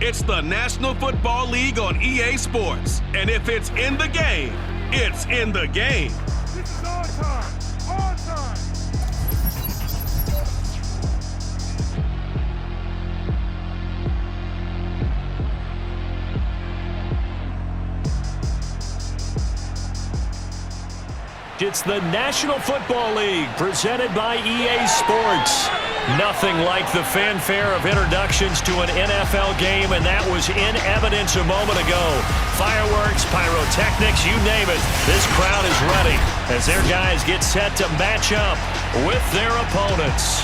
It's the National Football League on EA Sports. And if it's in the game, it's in the game. This is on time. On time. It's the National Football League presented by EA Sports. Nothing like the fanfare of introductions to an NFL game, and that was in evidence a moment ago. Fireworks, pyrotechnics, you name it. This crowd is ready as their guys get set to match up with their opponents.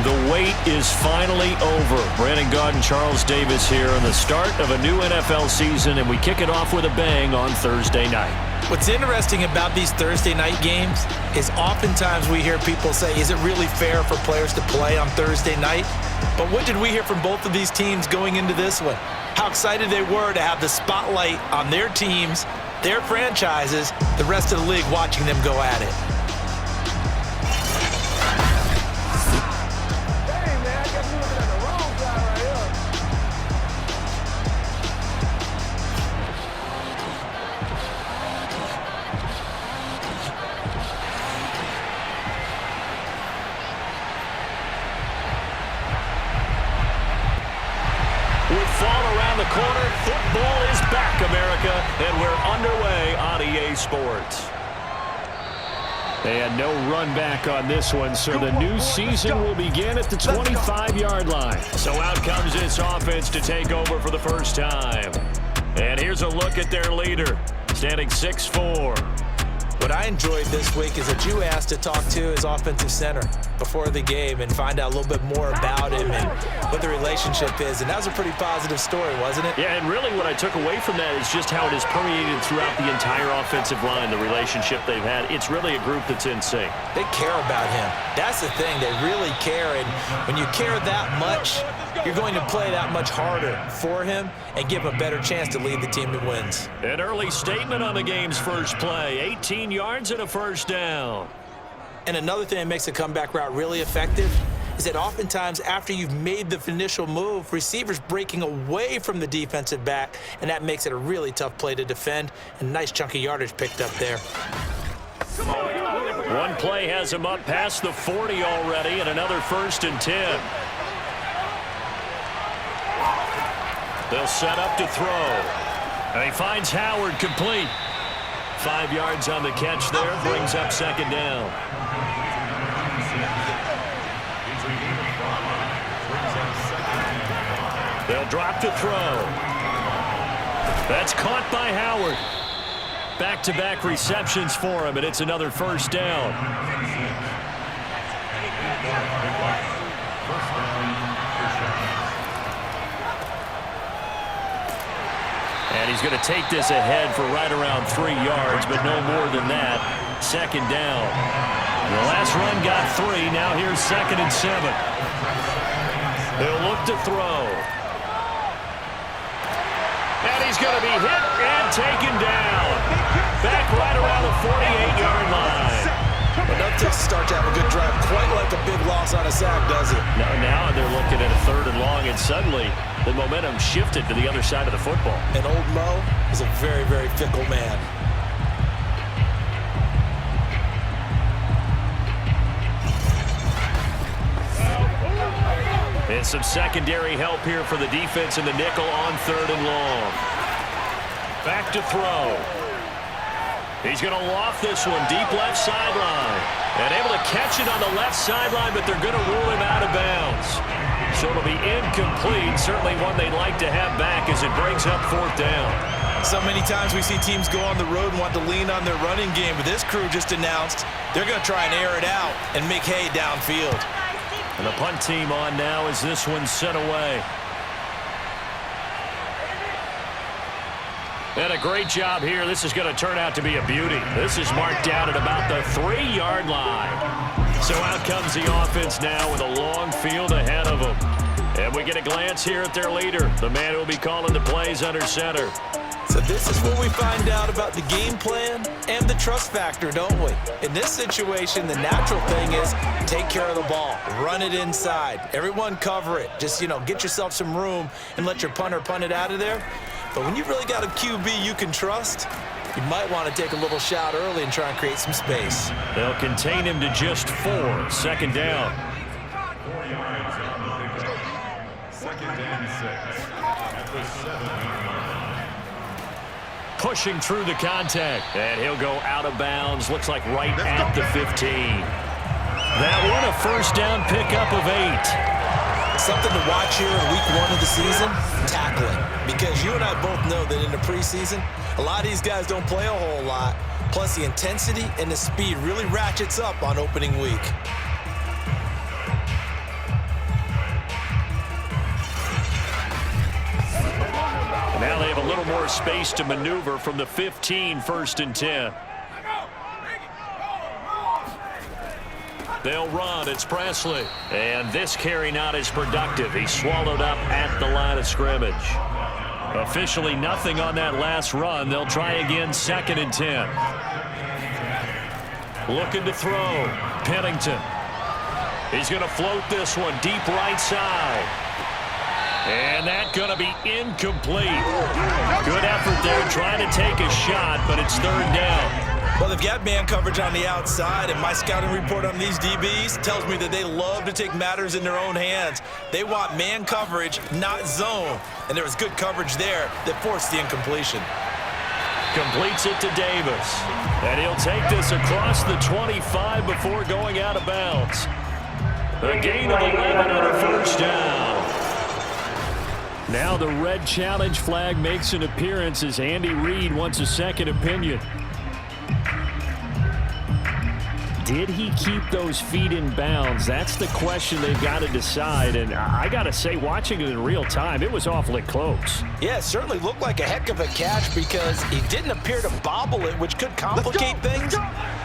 The wait is finally over. Brandon Gaudin, Charles Davis here on the start of a new NFL season, and we kick it off with a bang on Thursday night. What's interesting about these Thursday night games is oftentimes we hear people say, is it really fair for players to play on Thursday night? But what did we hear from both of these teams going into this one? How excited they were to have the spotlight on their teams, their franchises, the rest of the league watching them go at it. Corner, football is back, America, and we're underway on EA Sports. They had no run back on this one, so the new season will begin at the 25-yard line. So out comes this offense to take over for the first time. And here's a look at their leader, standing 6'4". What I enjoyed this week is that you asked to talk to his offensive center before the game and find out a little bit more about him and what the relationship is. And that was a pretty positive story, wasn't it? Yeah, and really what I took away from that is just how it has permeated throughout the entire offensive line, the relationship they've had. It's really a group that's in sync. They care about him. That's the thing. They really care. And when you care that much, you're going to play that much harder for him and give him a better chance to lead the team to wins. An early statement on the game's first play. 18 yards and a first down. And another thing that makes a comeback route really effective is that oftentimes after you've made the initial move, receivers breaking away from the defensive back, and that makes it a really tough play to defend. And nice chunk of yardage picked up there. One play has him up past the 40 already, and another 1st and 10. They'll set up to throw. And he finds Howard complete. 5 yards on the catch there, brings up 2nd down. They'll drop to throw. That's caught by Howard. Back-to-back receptions for him, and it's another 1st down. And he's going to take this ahead for right around 3 yards, but no more than that. 2nd down. The last run got 3. Now here's 2nd and 7. They'll look to throw. And he's going to be hit and taken down. Back right around the 48-yard line. Enough to start to have a good drive. Quite like a big loss on a sack, does it? Now they're looking at a 3rd and long, and suddenly the momentum shifted to the other side of the football. And old Mo is a very, very fickle man. And some secondary help here for the defense in the nickel on 3rd and long. Back to throw. He's going to loft this one deep left sideline. And able to catch it on the left sideline, but they're going to rule him out of bounds. So it'll be incomplete. Certainly one they'd like to have back as it brings up 4th down. So many times we see teams go on the road and want to lean on their running game, but this crew just announced they're going to try and air it out and make hay downfield. And the punt team on now as this one's sent away. And a great job here. This is going to turn out to be a beauty. This is marked down at about the 3-yard line. So out comes the offense now with a long field ahead of them. And we get a glance here at their leader, the man who will be calling the plays under center. So this is where we find out about the game plan and the trust factor, don't we? In this situation, the natural thing is take care of the ball, run it inside. Everyone cover it. Just, get yourself some room and let your punter punt it out of there. But when you've really got a QB you can trust, you might want to take a little shot early and try and create some space. They'll contain him to just 4. Second down. Second and 6. At the 7-yard line. Pushing through the contact. And he'll go out of bounds. Looks like right at the 15. That one a first down pickup of 8. Something to watch here in week 1 of the season, tackling. Because you and I both know that in the preseason, a lot of these guys don't play a whole lot. Plus, the intensity and the speed really ratchets up on opening week. Now they have a little more space to maneuver from the 15, 1st and 10. They'll run. It's Presley. And this carry not as productive. He's swallowed up at the line of scrimmage. Officially nothing on that last run. They'll try again, 2nd and 10. Looking to throw. Pennington. He's going to float this one deep right side. And that's going to be incomplete. Good effort there trying to take a shot, but it's 3rd down. Well, they've got man coverage on the outside, and my scouting report on these DBs tells me that they love to take matters in their own hands. They want man coverage, not zone. And there was good coverage there that forced the incompletion. Completes it to Davis. And he'll take this across the 25 before going out of bounds. A gain of 11 on a first down. Now the red challenge flag makes an appearance as Andy Reid wants a second opinion. Did he keep those feet in bounds? That's the question they've got to decide. And I got to say, watching it in real time, it was awfully close. Yeah, it certainly looked like a heck of a catch because he didn't appear to bobble it, which could complicate things.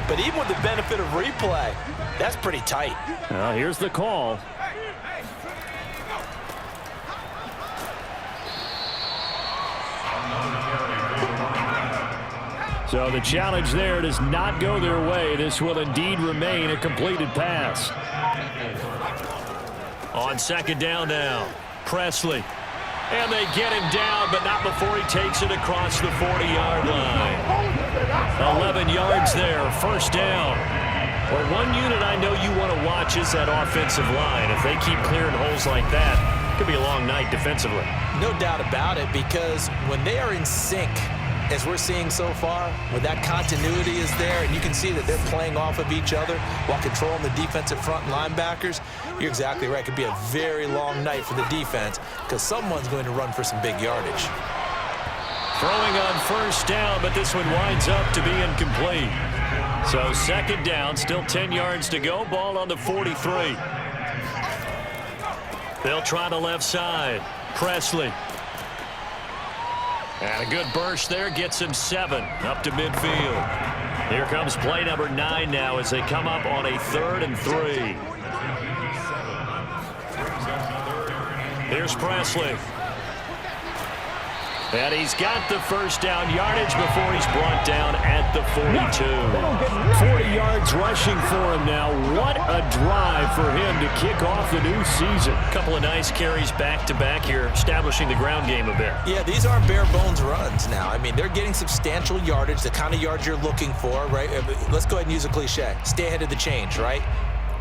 But even with the benefit of replay, that's pretty tight. Here's the call. So the challenge there does not go their way. This will indeed remain a completed pass. On 2nd down now, Presley. And they get him down, but not before he takes it across the 40-yard line. 11 yards there, 1st down. Well, one unit I know you want to watch is that offensive line. If they keep clearing holes like that, it could be a long night defensively. No doubt about it, because when they are in sync, as we're seeing so far, when that continuity is there and you can see that they're playing off of each other while controlling the defensive front linebackers, you're exactly right. It could be a very long night for the defense because someone's going to run for some big yardage. Throwing on 1st down, but this one winds up to be incomplete. So 2nd down, still 10 yards to go. Ball on the 43. They'll try the left side. Presley. And a good burst there gets him 7 up to midfield. Here comes play number 9 now as they come up on a 3rd and 3. Here's Presley. And he's got the 1st down yardage before he's brought down at the 42. 40 yards rushing for him now. What a drive for him to kick off the new season. Couple of nice carries back-to-back here, establishing the ground game a bit. Yeah, these aren't bare-bones runs now. I mean, they're getting substantial yardage, the kind of yards you're looking for, right? Let's go ahead and use a cliche. Stay ahead of the change, right?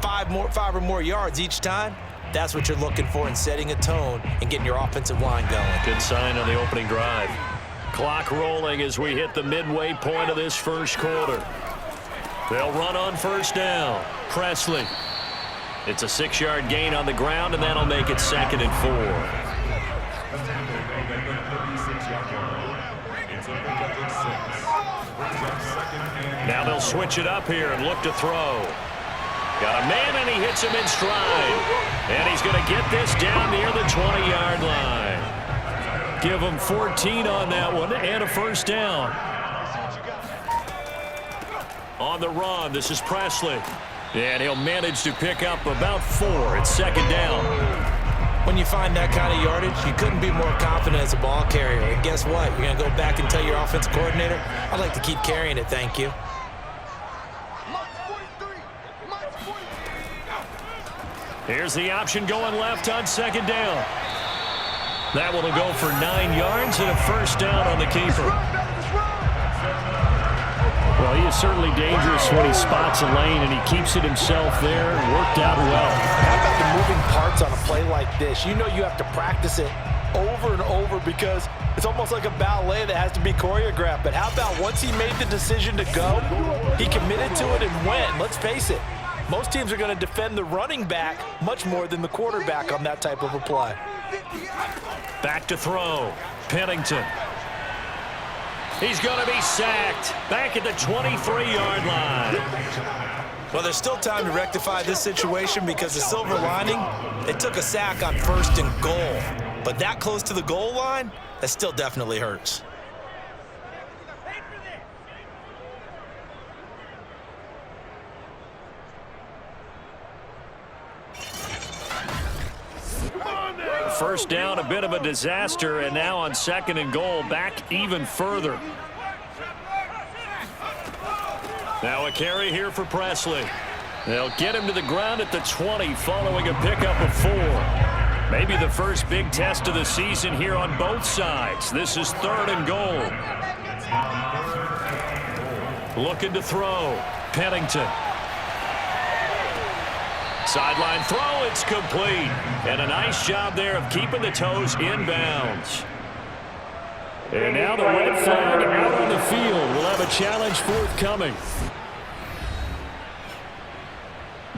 5 or more yards each time. That's what you're looking for in setting a tone and getting your offensive line going. Good sign on the opening drive. Clock rolling as we hit the midway point of this 1st quarter. They'll run on 1st down. Presley. It's a 6-yard gain on the ground, and that'll make it 2nd and 4. Now they'll switch it up here and look to throw. Got a man, and he hits him in stride. And he's going to get this down near the 20-yard line. Give him 14 on that one and a 1st down. On the run, this is Presley. And he'll manage to pick up about 4. It's 2nd down. When you find that kind of yardage, you couldn't be more confident as a ball carrier. And guess what? You're going to go back and tell your offensive coordinator, I'd like to keep carrying it, thank you. Here's the option going left on second down. That one will go for 9 yards and a first down on the keeper. Well, he is certainly dangerous when he spots a lane, and he keeps it himself there. Worked out well. How about the moving parts on a play like this? You know you have to practice it over and over because it's almost like a ballet that has to be choreographed. But how about once he made the decision to go, he committed to it and went. Let's face it, most teams are going to defend the running back much more than the quarterback on that type of a play. Back to throw. Pennington. He's going to be sacked back at the 23-yard line. Well, there's still time to rectify this situation because the silver lining, they took a sack on 1st and goal. But that close to the goal line, that still definitely hurts. First down, a bit of a disaster, and now on 2nd and goal, back even further. Now a carry here for Presley. They'll get him to the ground at the 20 following a pickup of 4. Maybe the first big test of the season here on both sides. This is 3rd and goal. Looking to throw. Pennington. Sideline throw, it's complete. And a nice job there of keeping the toes inbounds. And now the red flag out on the field. We'll have a challenge forthcoming.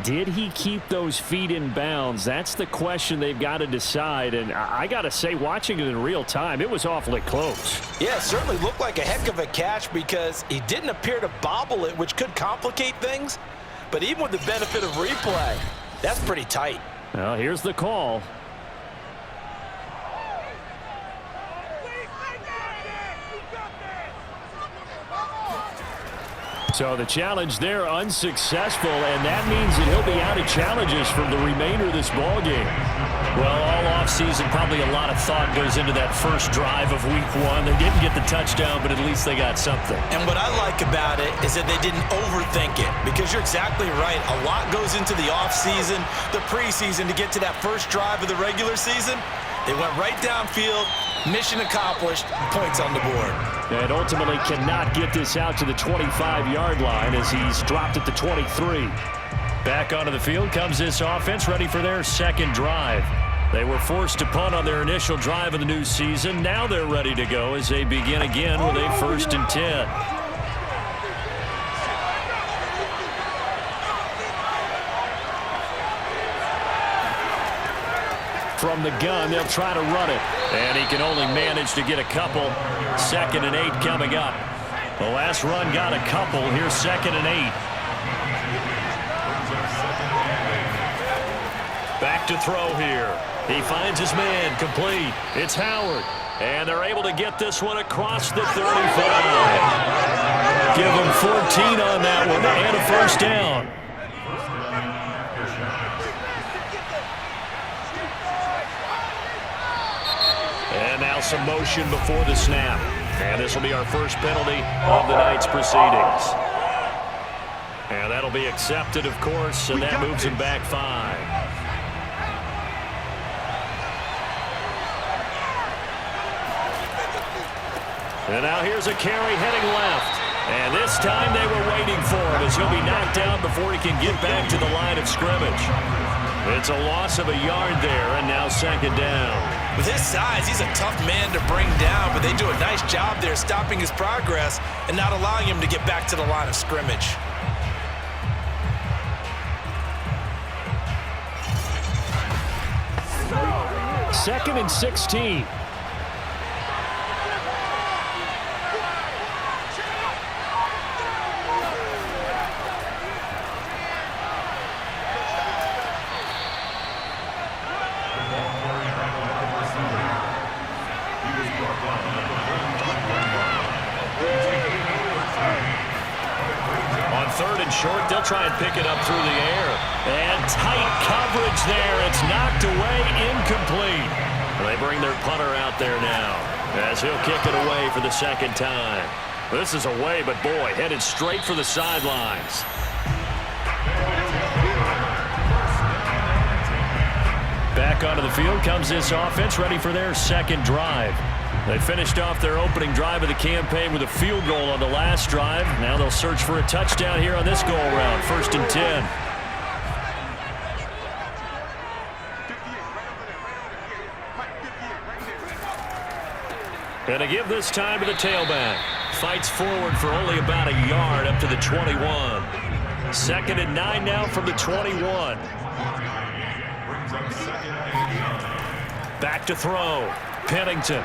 Did he keep those feet in bounds? That's the question they've got to decide. And I got to say, watching it in real time, it was awfully close. Yeah, it certainly looked like a heck of a catch because he didn't appear to bobble it, which could complicate things. But even with the benefit of replay, that's pretty tight. Well, here's the call. So the challenge there unsuccessful, and that means that he'll be out of challenges for the remainder of this ball game. Well, all offseason, probably a lot of thought goes into that first drive of week 1. They didn't get the touchdown, but at least they got something. And what I like about it is that they didn't overthink it, because you're exactly right. A lot goes into the offseason, the preseason to get to that first drive of the regular season. They went right downfield, mission accomplished, points on the board. And ultimately cannot get this out to the 25-yard line as he's dropped at the 23. Back onto the field comes this offense, ready for their second drive. They were forced to punt on their initial drive of the new season. Now they're ready to go as they begin again with a 1st and 10. From the gun, they'll try to run it. And he can only manage to get a couple. 2nd and 8 coming up. The last run got a couple. Here's 2nd and 8. Back to throw here. He finds his man, complete. It's Howard. And they're able to get this one across the 35. Give him 14 on that one and a first down. And now some motion before the snap. And this will be our first penalty of the night's proceedings. And that'll be accepted, of course, and that moves him back 5. And now here's a carry heading left. And this time they were waiting for him as he'll be knocked down before he can get back to the line of scrimmage. It's a loss of a yard there, and now 2nd down. With his size, he's a tough man to bring down, but they do a nice job there stopping his progress and not allowing him to get back to the line of scrimmage. Second and 16. Short, they'll They'll try and pick it up through the air. And tight coverage there. It's knocked away, incomplete. They bring their punter out there now as he'll kick it away for the second time. This is away, but boy, headed straight for the sidelines. Back onto the field comes this offense, ready for their second drive. They finished off their opening drive of the campaign with a field goal on the last drive. Now they'll search for a touchdown here on this go-around. 1st and 10. And a give this time to the tailback. Fights forward for only about a yard up to the 21. 2nd and 9 now from the 21. Back to throw. Pennington.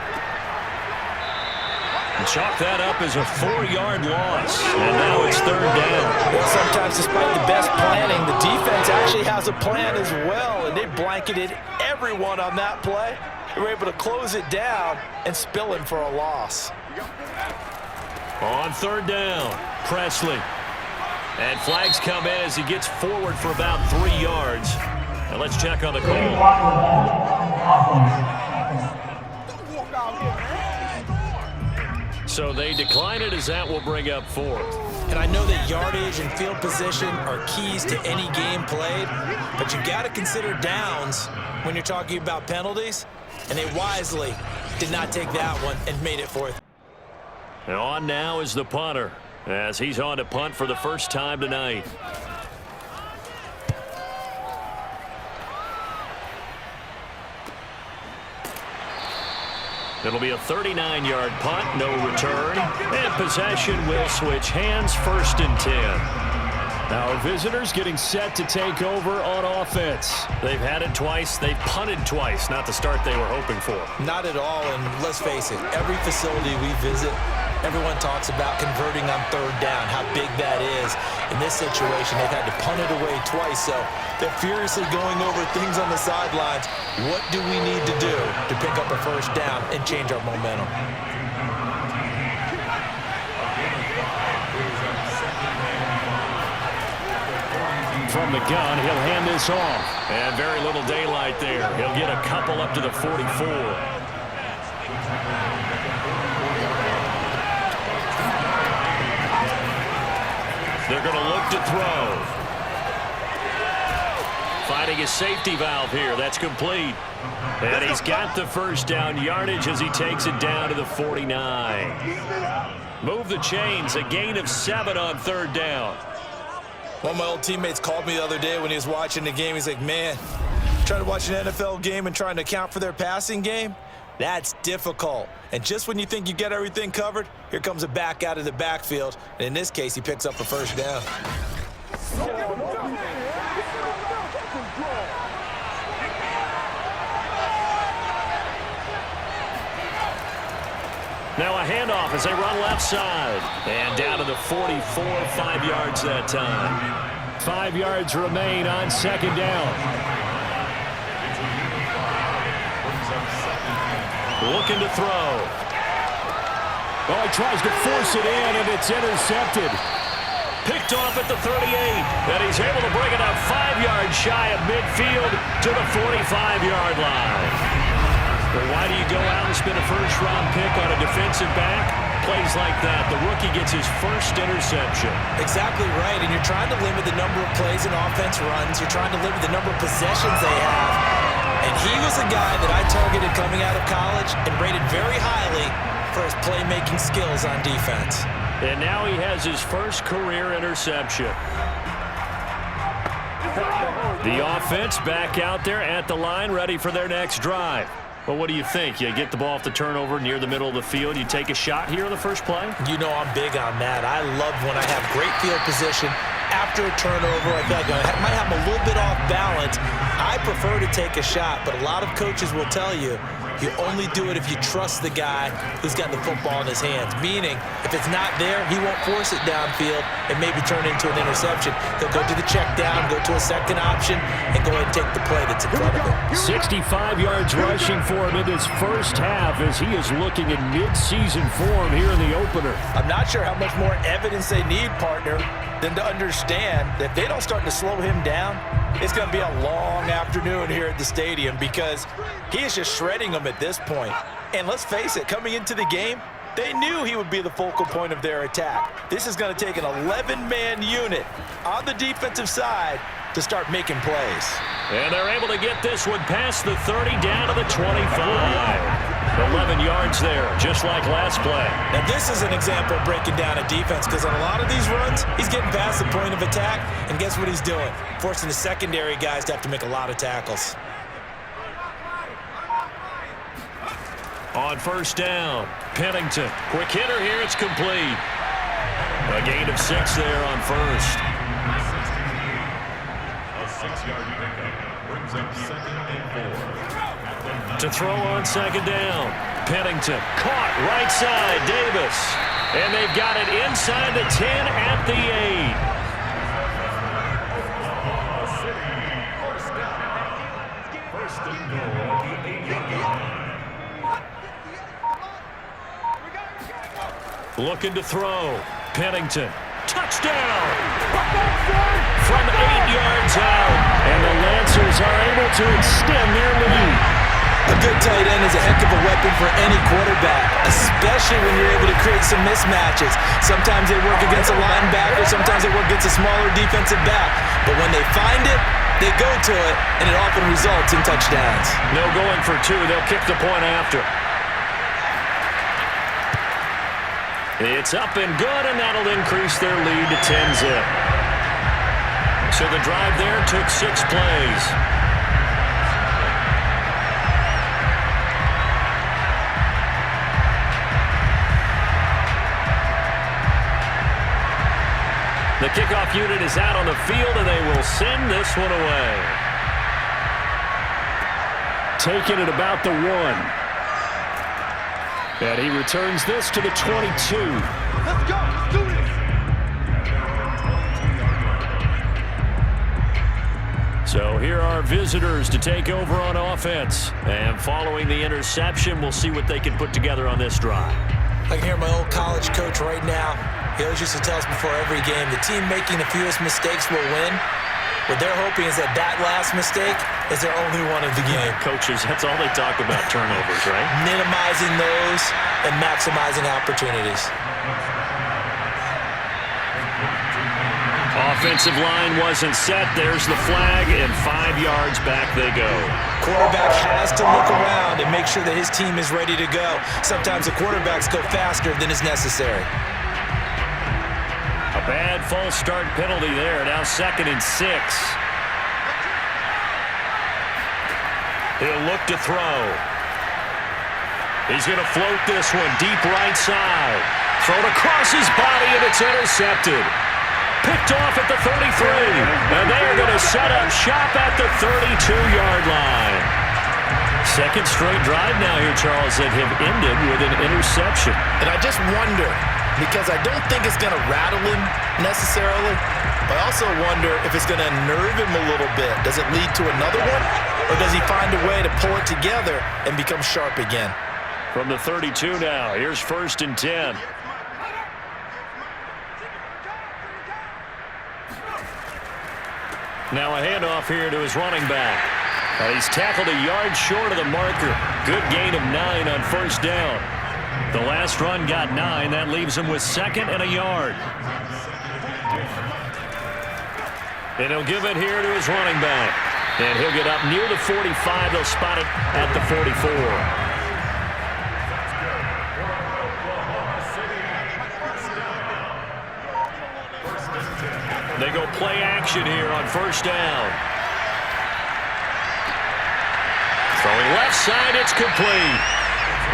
And chalk that up as a 4-yard loss. And now it's 3rd down. Well, sometimes despite the best planning, the defense actually has a plan as well, and they blanketed everyone on that play. They were able to close it down and spill him for a loss. On 3rd down, Presley. And flags come in as he gets forward for about 3 yards. Now let's check on the call. So they decline it as that will bring up 4th. And I know that yardage and field position are keys to any game played, but you got to consider downs when you're talking about penalties, and they wisely did not take that one and made it 4th. And on now is the punter as he's on to punt for the first time tonight. It'll be a 39-yard punt, no return, and possession will switch hands. 1st and 10. Our visitors getting set to take over on offense. They've had it twice. They've punted twice. Not the start they were hoping for. Not at all, and let's face it, every facility we visit, everyone talks about converting on 3rd down, how big that is. In this situation, they've had to punt it away twice, so they're furiously going over things on the sidelines. What do we need to do to pick up a 1st down and change our momentum? From the gun, he'll hand this off. And very little daylight there. He'll get a couple up to the 44. They're going to look to throw. Finding a safety valve here. That's complete. And he's got the 1st down yardage as he takes it down to the 49. Move the chains. A gain of 7 on 3rd down. One of my old teammates called me the other day when he was watching the game. He's like, man, trying to watch an NFL game and trying to account for their passing game, that's difficult. And just when you think you get everything covered, here comes a back out of the backfield. And in this case, he picks up a 1st down. Now a handoff as they run left side. And down to the 44, 5 yards that time. 5 yards remain on 2nd down. Looking to throw. Oh, he tries to force it in, and it's intercepted. Picked off at the 38. And he's able to bring it up 5 yards shy of midfield to the 45-yard line. Well, why do you go out and spend a 1st-round pick on a defensive back? Plays like that, the rookie gets his 1st interception. Exactly right, and you're trying to limit the number of plays an offense runs. You're trying to limit the number of possessions they have. And he was a guy that I targeted coming out of college and rated very highly for his playmaking skills on defense. And now he has his 1st career interception. The offense back out there at the line, ready for their next drive. Well, what do you think? You get the ball off the turnover near the middle of the field. You take a shot here on the first play? You know I'm big on that. I love when I have great field position. After a turnover, I feel like I might have a little bit off balance. I prefer to take a shot, but a lot of coaches will tell you You only do it if you trust the guy who's got the football in his hands. Meaning, if it's not there, he won't force it downfield and maybe turn it into an interception. He'll go to the check down, go to a second option, and go ahead and take the play that's in front of him. 65 yards rushing for him in his first half as he is looking in mid-season form here in the opener. I'm not sure how much more evidence they need, partner, than to understand that if they don't start to slow him down, it's going to be a long afternoon here at the stadium because he is just shredding them at this point. And let's face it, coming into the game, they knew he would be the focal point of their attack. This is going to take an 11-man unit on the defensive side to start making plays. And they're able to get this one past the 30 down to the 25. 11 yards there, just like last play. Now this is an example of breaking down a defense because on a lot of these runs, he's getting past the point of attack, and guess what he's doing? Forcing the secondary guys to have to make a lot of tackles. On first down, Pennington. Quick hitter here, it's complete. A gain of 6 there on first. A 6-yard pickup brings up 2nd and 4. To throw on second down, Pennington. Caught right side, Davis. And they've got it inside the 10 at the 8. First and goal at the 8-yard line. Looking to throw. Pennington. Touchdown! From 8 yards out. And the Lancers are able to extend their lead. A good tight end is a heck of a weapon for any quarterback, especially when you're able to create some mismatches. Sometimes they work against a linebacker, sometimes they work against a smaller defensive back. But when they find it, they go to it, and it often results in touchdowns. No going for 2. They'll kick the point after. It's up and good, and that'll increase their lead to 10-zip. So the drive there took 6 plays. The kickoff unit is out on the field, and they will send this one away. Taking it about the 1. And he returns this to the 22. Let's go. Let's do this. So here are visitors to take over on offense. And following the interception, we'll see what they can put together on this drive. I can hear my old college coach right now. He always used to tell us before every game, the team making the fewest mistakes will win. What they're hoping is that that last mistake is their only one of the game. Coaches, that's all they talk about, turnovers, right? Minimizing those and maximizing opportunities. Offensive line wasn't set. There's the flag, and 5 yards back they go. Quarterback has to look around and make sure that his team is ready to go. Sometimes the quarterbacks go faster than is necessary. A bad false start penalty there. Now 2nd and 6. He'll look to throw. He's going to float this one deep right side. Thrown across his body, and it's intercepted. Picked off at the 33. And they're going to set up shop at the 32-yard line. Second straight drive now here, Charles, that have ended with an interception. And I just wonder, because I don't think it's going to rattle him necessarily, but I also wonder if it's going to unnerve him a little bit. Does it lead to another one, or does he find a way to pull it together and become sharp again? From the 32 now, here's 1st and 10. Now a handoff here to his running back. And he's tackled a yard short of the marker. Good gain of 9 on first down. The last run got 9. That leaves him with 2nd and a yard. And he'll give it here to his running back. And he'll get up near the 45. They'll spot it at the 44. They go play action here on first down. Throwing left side, it's complete.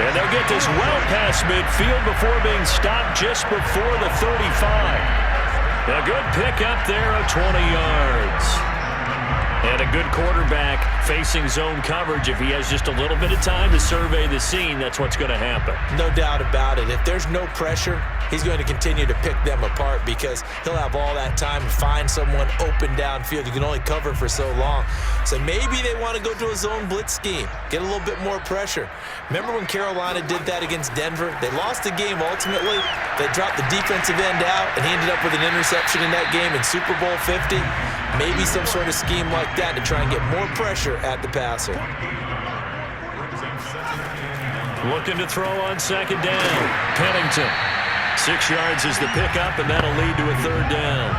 And they'll get this well past midfield before being stopped just before the 35. A good pickup there of 20 yards. And a good quarterback facing zone coverage. If he has just a little bit of time to survey the scene, that's what's going to happen. No doubt about it. If there's no pressure, he's going to continue to pick them apart because he'll have all that time to find someone open downfield. You can only cover for so long. So maybe they want to go to a zone blitz scheme, get a little bit more pressure. Remember when Carolina did that against Denver? They lost the game ultimately. They dropped the defensive end out, and he ended up with an interception in that game in Super Bowl 50. Maybe some sort of scheme like that to try and get more pressure at the passer. Looking to throw on second down. Pennington. 6 yards is the pickup, and that'll lead to a third down.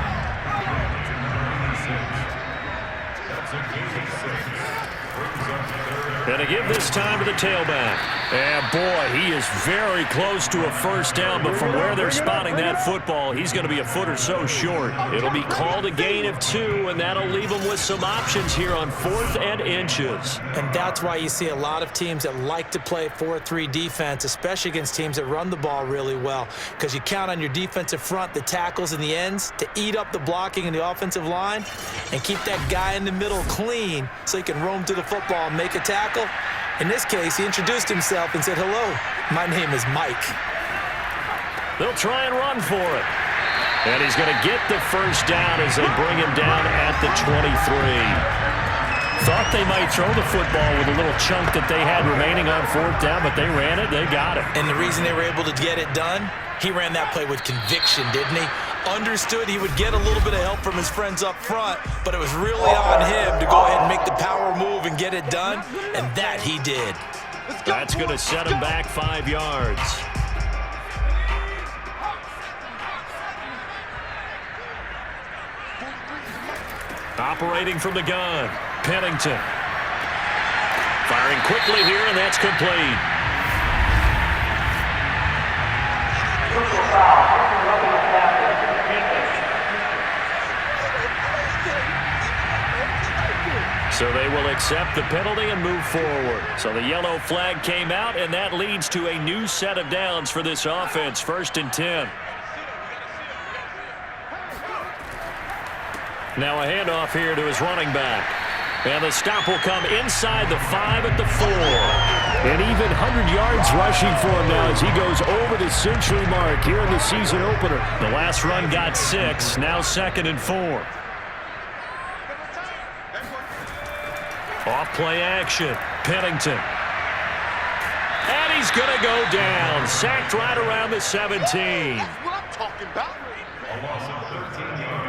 And to give this time to the tailback. And boy, he is very close to a first down, but from where they're spotting that football, he's going to be a foot or so short. It'll be called a gain of 2, and that'll leave him with some options here on 4th and inches. And that's why you see a lot of teams that like to play 4-3 defense, especially against teams that run the ball really well, because you count on your defensive front, the tackles and the ends, to eat up the blocking in the offensive line and keep that guy in the middle clean so he can roam to the football and make a tackle. In this case, he introduced himself and said, "Hello, my name is Mike." They'll try and run for it. And he's going to get the first down as they bring him down at the 23. Thought they might throw the football with a little chunk that they had remaining on 4th down, but they ran it, they got it. And the reason they were able to get it done, he ran that play with conviction, didn't he? Understood he would get a little bit of help from his friends up front, but it was really on him to go ahead and make the power move and get it done, and that he did. That's going to set him back 5 yards. Operating from the gun, Pennington. Firing quickly here, and that's complete. So they will accept the penalty and move forward. So the yellow flag came out, and that leads to a new set of downs for this offense. 1st and 10. Now a handoff here to his running back. And the stop will come inside the 5 at the 4. And even 100 yards rushing for him now as he goes over the century mark here in the season opener. The last run got 6, now 2nd and 4. Off play action, Pennington. And he's going to go down, sacked right around the 17. That's what I'm talking about.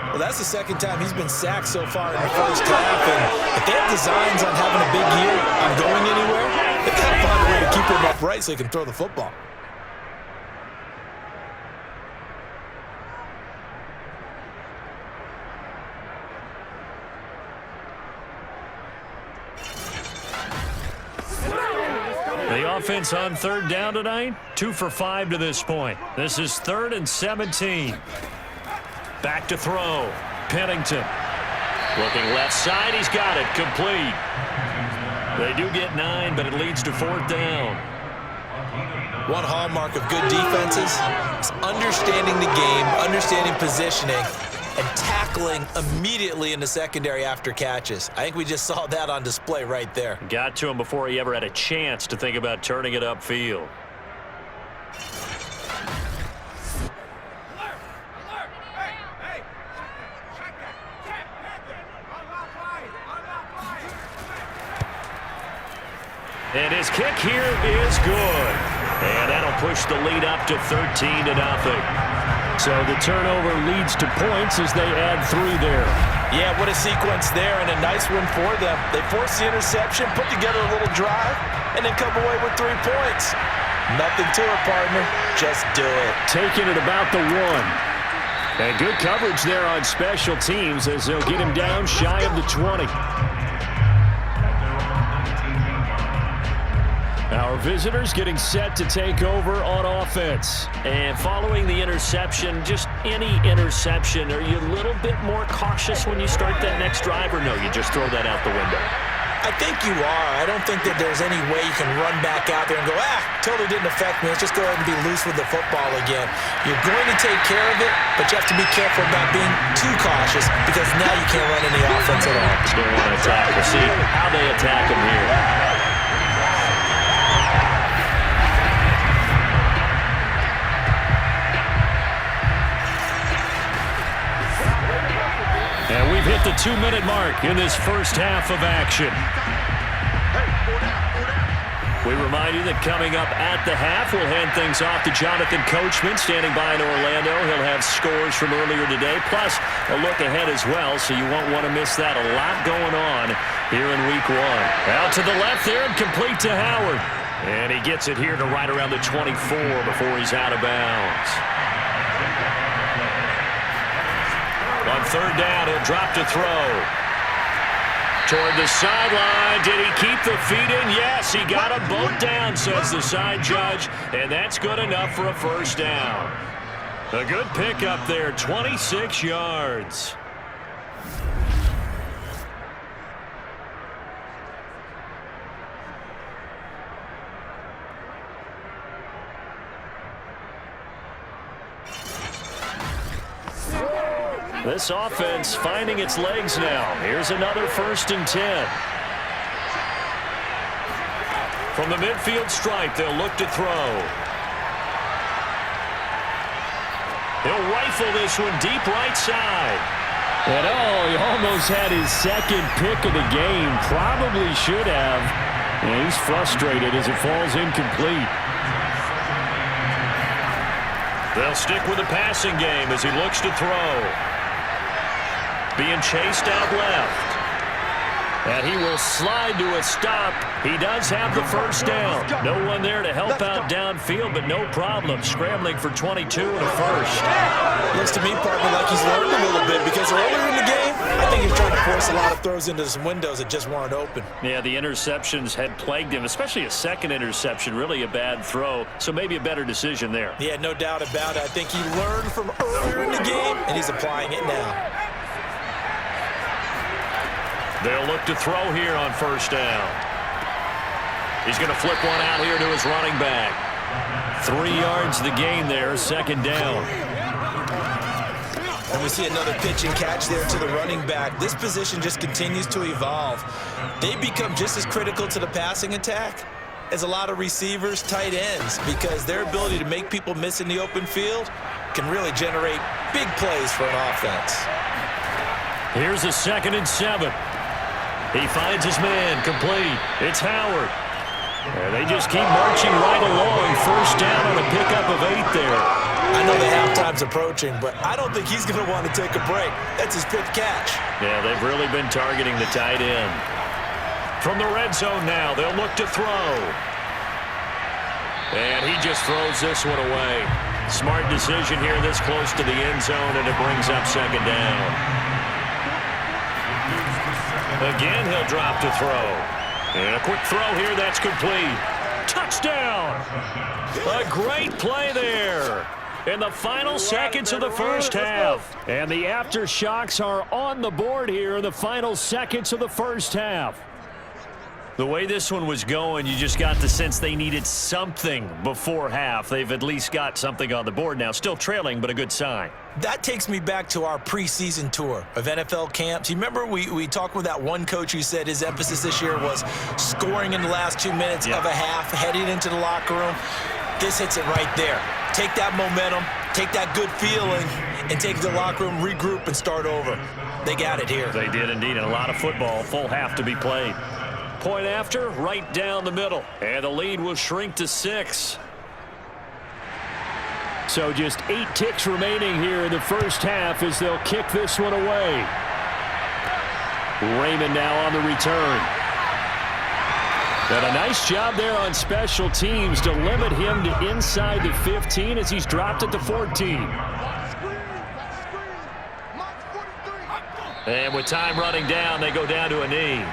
Well, that's the second time he's been sacked so far in the first half. And if they have designs on having a big year, on going anywhere, they've got to find a way to keep him upright so he can throw the football. The offense on 3rd down tonight, 2 for 5 to this point. This is 3rd and 17. Back to throw. Pennington. Looking left side. He's got it. Complete. They do get 9, but it leads to 4th down. One hallmark of good defenses is understanding the game, understanding positioning, and tackling immediately in the secondary after catches. I think we just saw that on display right there. Got to him before he ever had a chance to think about turning it upfield. And his kick here is good. And that'll push the lead up to 13-0. So the turnover leads to points as they add 3 there. Yeah, what a sequence there, and a nice one for them. They forced the interception, put together a little drive, and then come away with 3 points. Nothing to it, partner. Just do it. Taking it about the 1. And good coverage there on special teams as they'll get him down shy of the 20. Our visitors getting set to take over on offense. And following the interception, just any interception, are you a little bit more cautious when you start that next drive, or no, you just throw that out the window? I think you are. I don't think that there's any way you can run back out there and go, totally didn't affect me. Let's just go ahead and be loose with the football again. You're going to take care of it, but you have to be careful about being too cautious because now you can't run any offense at all. Still want to see how they attack him here. And we've hit the 2-minute mark in this first half of action. We remind you that coming up at the half, we'll hand things off to Jonathan Coachman, standing by in Orlando. He'll have scores from earlier today, plus a look ahead as well, so you won't want to miss that. A lot going on here in Week 1. Out to the left there and complete to Howard. And he gets it here to right around the 24 before he's out of bounds. On third down, he'll drop to throw. Toward the sideline. Did he keep the feet in? Yes, he got a boat down, says the side judge, and that's good enough for a first down. A good pickup there, 26 yards. This offense finding its legs now. Here's another 1st and 10. From the midfield stripe, they'll look to throw. He'll rifle this one deep right side. And he almost had his second pick of the game. Probably should have. And he's frustrated as it falls incomplete. They'll stick with the passing game as he looks to throw. Being chased out left. And he will slide to a stop. He does have the first down. No one there to help out downfield, but no problem. Scrambling for 22 and a first. Looks to me, partner, like he's learned a little bit, because earlier in the game, I think he was trying to force a lot of throws into some windows that just weren't open. Yeah, the interceptions had plagued him, especially a second interception, really a bad throw. So maybe a better decision there. Yeah, no doubt about it. I think he learned from earlier in the game, and he's applying it now. They'll look to throw here on first down. He's going to flip one out here to his running back. 3 yards the gain there, second down. And we see another pitch and catch there to the running back. This position just continues to evolve. They become just as critical to the passing attack as a lot of receivers, tight ends, because their ability to make people miss in the open field can really generate big plays for an offense. Here's a 2nd and 7. He finds his man, complete. It's Howard. And they just keep marching right along. First down on a pickup of 8 there. I know the halftime's approaching, but I don't think he's going to want to take a break. That's his 5th catch. Yeah, they've really been targeting the tight end. From the red zone now, they'll look to throw. And he just throws this one away. Smart decision here this close to the end zone, and it brings up second down. Again, he'll drop to throw. And a quick throw here, that's complete. Touchdown! A great play there in the final seconds of the first half. And the Aftershocks are on the board here in the final seconds of the first half. The way this one was going, you just got the sense they needed something before half. They've at least got something on the board now. Still trailing, but a good sign. That takes me back to our preseason tour of NFL camps. You remember we talked with that one coach who said his emphasis this year was scoring in the last 2 minutes of a half, heading into the locker room. This hits it right there. Take that momentum, take that good feeling, and take it to the locker room, regroup, and start over. They got it here. They did indeed, and a lot of football, full half to be played. Point after, right down the middle. And the lead will shrink to 6. So just 8 ticks remaining here in the first half as they'll kick this one away. Raymond now on the return. And a nice job there on special teams to limit him to inside the 15 as he's dropped at the 14. And with time running down, they go down to a knee.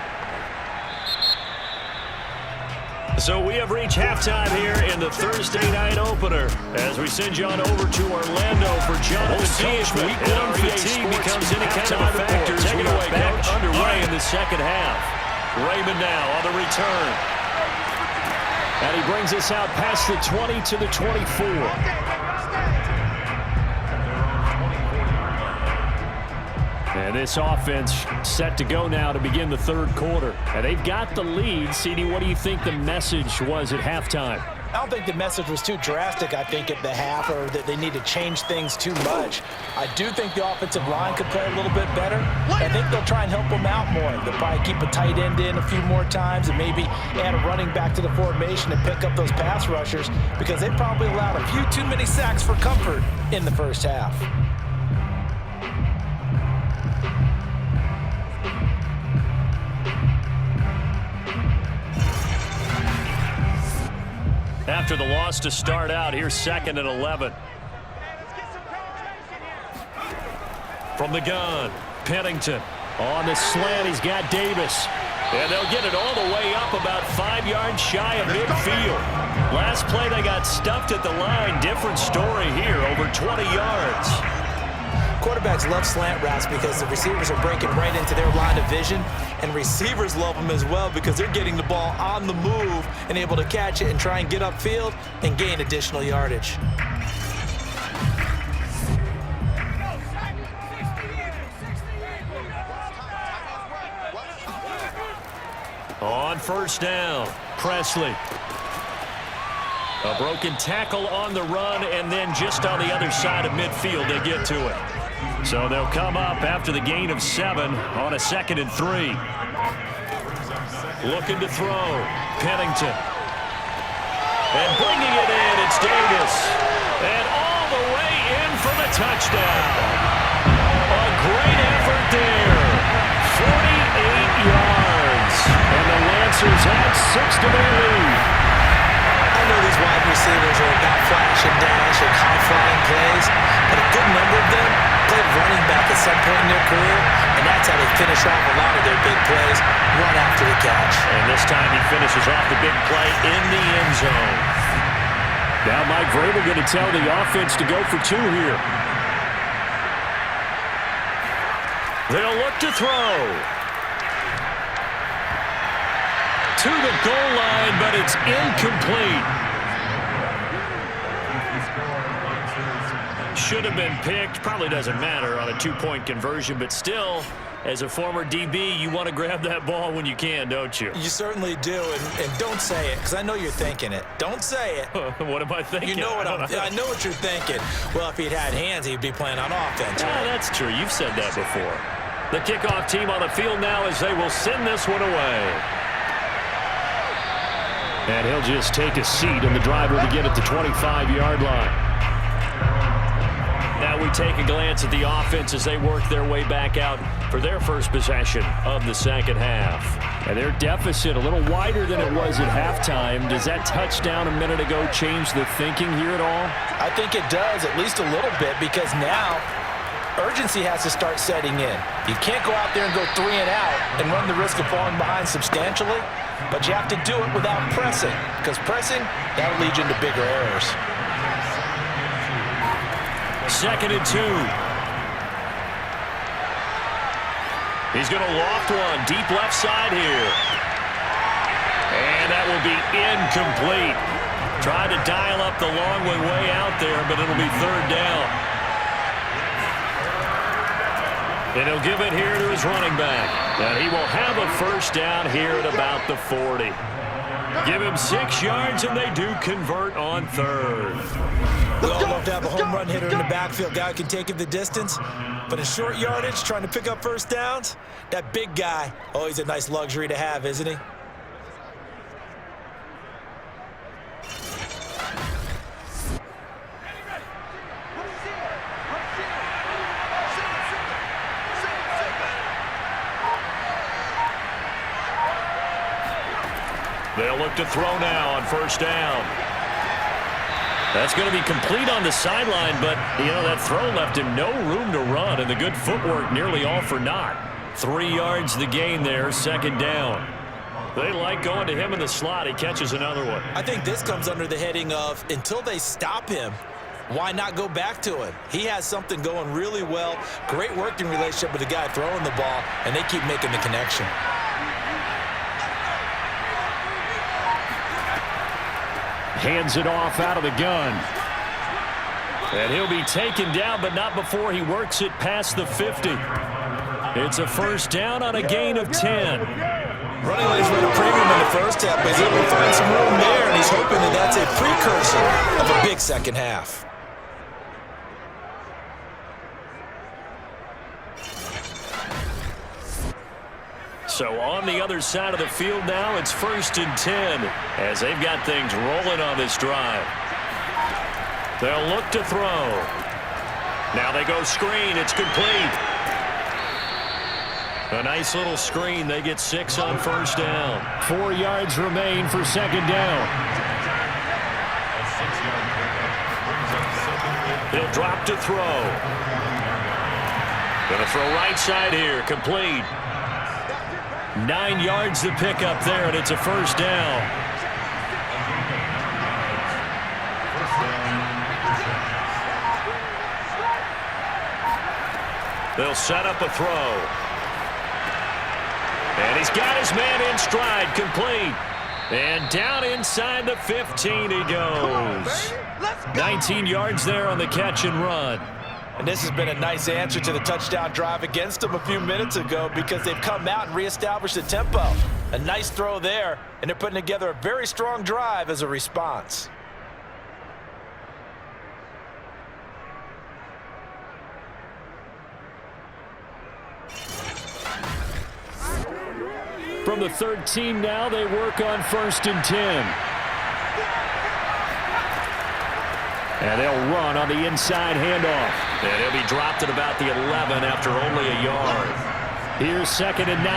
So we have reached halftime here in the Thursday night opener as we send you on over to Orlando for Jonathan Coachman. And our fatigue becomes any kind of a factor as we are back underway in the second half. Raymond now on the return. And he brings us out past the 20 to the 24. And this offense set to go now to begin the third quarter. And they've got the lead. CD, what do you think the message was at halftime? I don't think the message was too drastic, I think, at the half, or that they need to change things too much. I do think the offensive line could play a little bit better. I think they'll try and help them out more. They'll probably keep a tight end in a few more times and maybe add a running back to the formation and pick up those pass rushers, because they probably allowed a few too many sacks for comfort in the first half. After the loss to start out, here's 2nd and 11. From the gun, Pennington. On the slant, he's got Davis. And they'll get it all the way up about 5 yards shy of midfield. Last play, they got stuffed at the line. Different story here, over 20 yards. Quarterbacks love slant routes because the receivers are breaking right into their line of vision, and receivers love them as well because they're getting the ball on the move and able to catch it and try and get upfield and gain additional yardage. On first down, Presley. A broken tackle on the run, and then just on the other side of midfield they get to it. So they'll come up after the gain of 7 on a 2nd and 3. Looking to throw, Pennington. And bringing it in, it's Davis. And all the way in for the touchdown. A great effort there. 48 yards. And the Lancers add 6 to their lead. I know these wide receivers are about flash and dash and high-flying plays, but a good number of them played running back at some point in their career, and that's how they finish off a lot of their big plays, run after the catch. And this time he finishes off the big play in the end zone. Now Mike Vrabel going to tell the offense to go for 2 here. They'll look to throw. To the goal line, but it's incomplete. Should have been picked. Probably doesn't matter on a 2-point conversion, but still, as a former DB, you want to grab that ball when you can, don't you? You certainly do, and don't say it, because I know you're thinking it. Don't say it. What am I thinking? You know what I know what you're thinking. Well, if he'd had hands, he'd be playing on offense. Yeah, that's true. You've said that before. The kickoff team on the field now as they will send this one away. And he'll just take a seat, and the driver to get at the 25-yard line. Now we take a glance at the offense as they work their way back out for their first possession of the second half. And their deficit a little wider than it was at halftime. Does that touchdown a minute ago change the thinking here at all? I think it does, at least a little bit, because now urgency has to start setting in. You can't go out there and go 3 and out and run the risk of falling behind substantially, but you have to do it without pressing, because pressing, that'll lead you into bigger errors. 2nd and 2. He's going to loft one deep left side here. And that will be incomplete. Tried to dial up the long one way out there, but it'll be 3rd down. And he'll give it here to his running back. And he will have a first down here at about the 40. Give him 6 yards, and they do convert on 3rd. We all love to have a home run hitter in the backfield. Guy who can take it the distance. But in short yardage, trying to pick up first downs, that big guy, oh, he's a nice luxury to have, isn't he? They'll look to throw now on first down. That's going to be complete on the sideline, but, you know, that throw left him no room to run, and the good footwork nearly all for naught. 3 yards the gain there, 2nd down. They like going to him in the slot. He catches another one. I think this comes under the heading of, until they stop him, why not go back to him? He has something going really well. Great working relationship with the guy throwing the ball, and they keep making the connection. Hands it off out of the gun. And he'll be taken down, but not before he works it past the 50. It's a first down on a gain of 10. Running lanes were at a premium in the first half, but he's able to find some room there, and he's hoping that that's a precursor of a big second half. So on the other side of the field now, it's 1st and 10 as they've got things rolling on this drive. They'll look to throw. Now they go screen. It's complete. A nice little screen. They get 6 on first down. 4 yards remain for second down. He'll drop to throw. Going to throw right side here. Complete. 9 yards to pick up there, and it's a first down. They'll set up a throw. And he's got his man in stride, complete. And down inside the 15 he goes. 19 yards there on the catch and run. And this has been a nice answer to the touchdown drive against them a few minutes ago because they've come out and reestablished the tempo. A nice throw there, and they're putting together a very strong drive as a response. From the 13 now, they work on 1st and 10. And they'll run on the inside handoff. And he'll be dropped at about the 11 after only a yard. Here's 2nd and 9.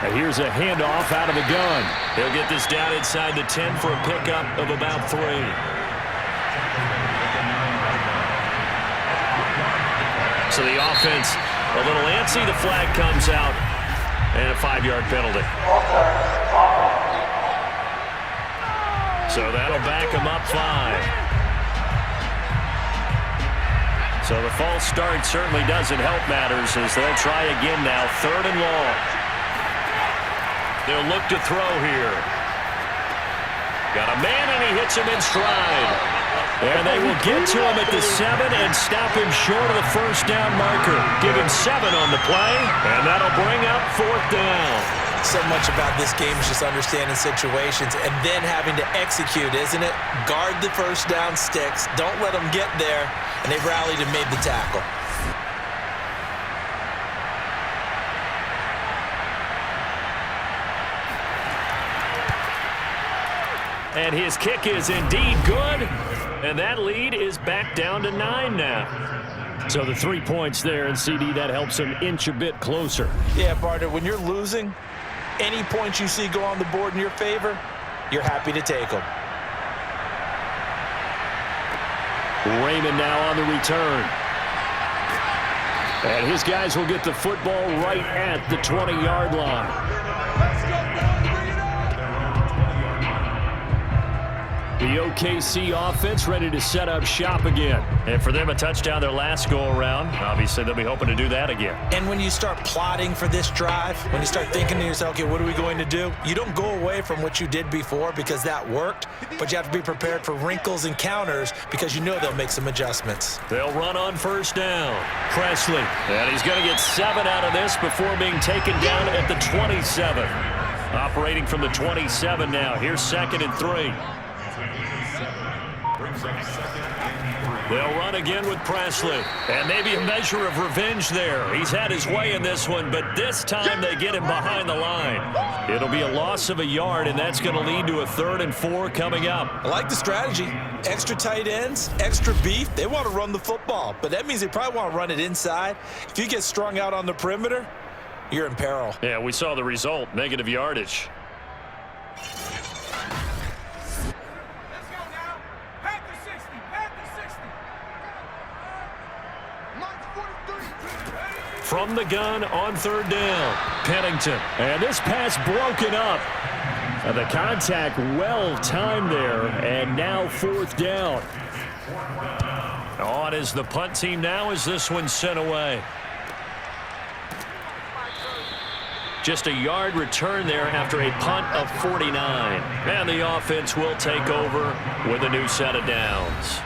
And here's a handoff out of the gun. He'll get this down inside the 10 for a pickup of about 3. So the offense a little antsy. The flag comes out. And a 5-yard penalty. So that'll back them up 5. So the false start certainly doesn't help matters as they'll try again now. 3rd and long. They'll look to throw here. Got a man and he hits him in stride. And they will get to him at the 7 and stop him short of the first down marker. Give him 7 on the play, and that'll bring up 4th down. So much about this game is just understanding situations and then having to execute, isn't it? Guard the first down sticks. Don't let them get there. And they rallied and made the tackle. And his kick is indeed good. And that lead is back down to 9 now. So the 3 points there, and CD, that helps him inch a bit closer. Yeah, partner, when you're losing, any points you see go on the board in your favor, you're happy to take them. Raymond now on the return. And his guys will get the football right at the 20-yard line. The OKC offense ready to set up shop again. And for them, a touchdown their last go-around. Obviously, they'll be hoping to do that again. And when you start plotting for this drive, when you start thinking to yourself, okay, what are we going to do? You don't go away from what you did before because that worked, but you have to be prepared for wrinkles and counters because you know they'll make some adjustments. They'll run on first down. Presley. And he's going to get 7 out of this before being taken down at the 27. Operating from the 27 now. Here's 2nd and 3. They'll run again with Presley. And maybe a measure of revenge there. He's had his way in this one, but this time they get him behind the line. It'll be a loss of a yard, and that's going to lead to a 3rd and 4 coming up. I like the strategy. Extra tight ends, extra beef. They want to run the football, but that means they probably want to run it inside. If you get strung out on the perimeter, you're in peril. Yeah, we saw the result, negative yardage. From the gun on 3rd down, Pennington. And this pass broken up. The contact well timed there, and now 4th down. On is the punt team now as this one's sent away. Just a yard return there after a punt of 49. And the offense will take over with a new set of downs.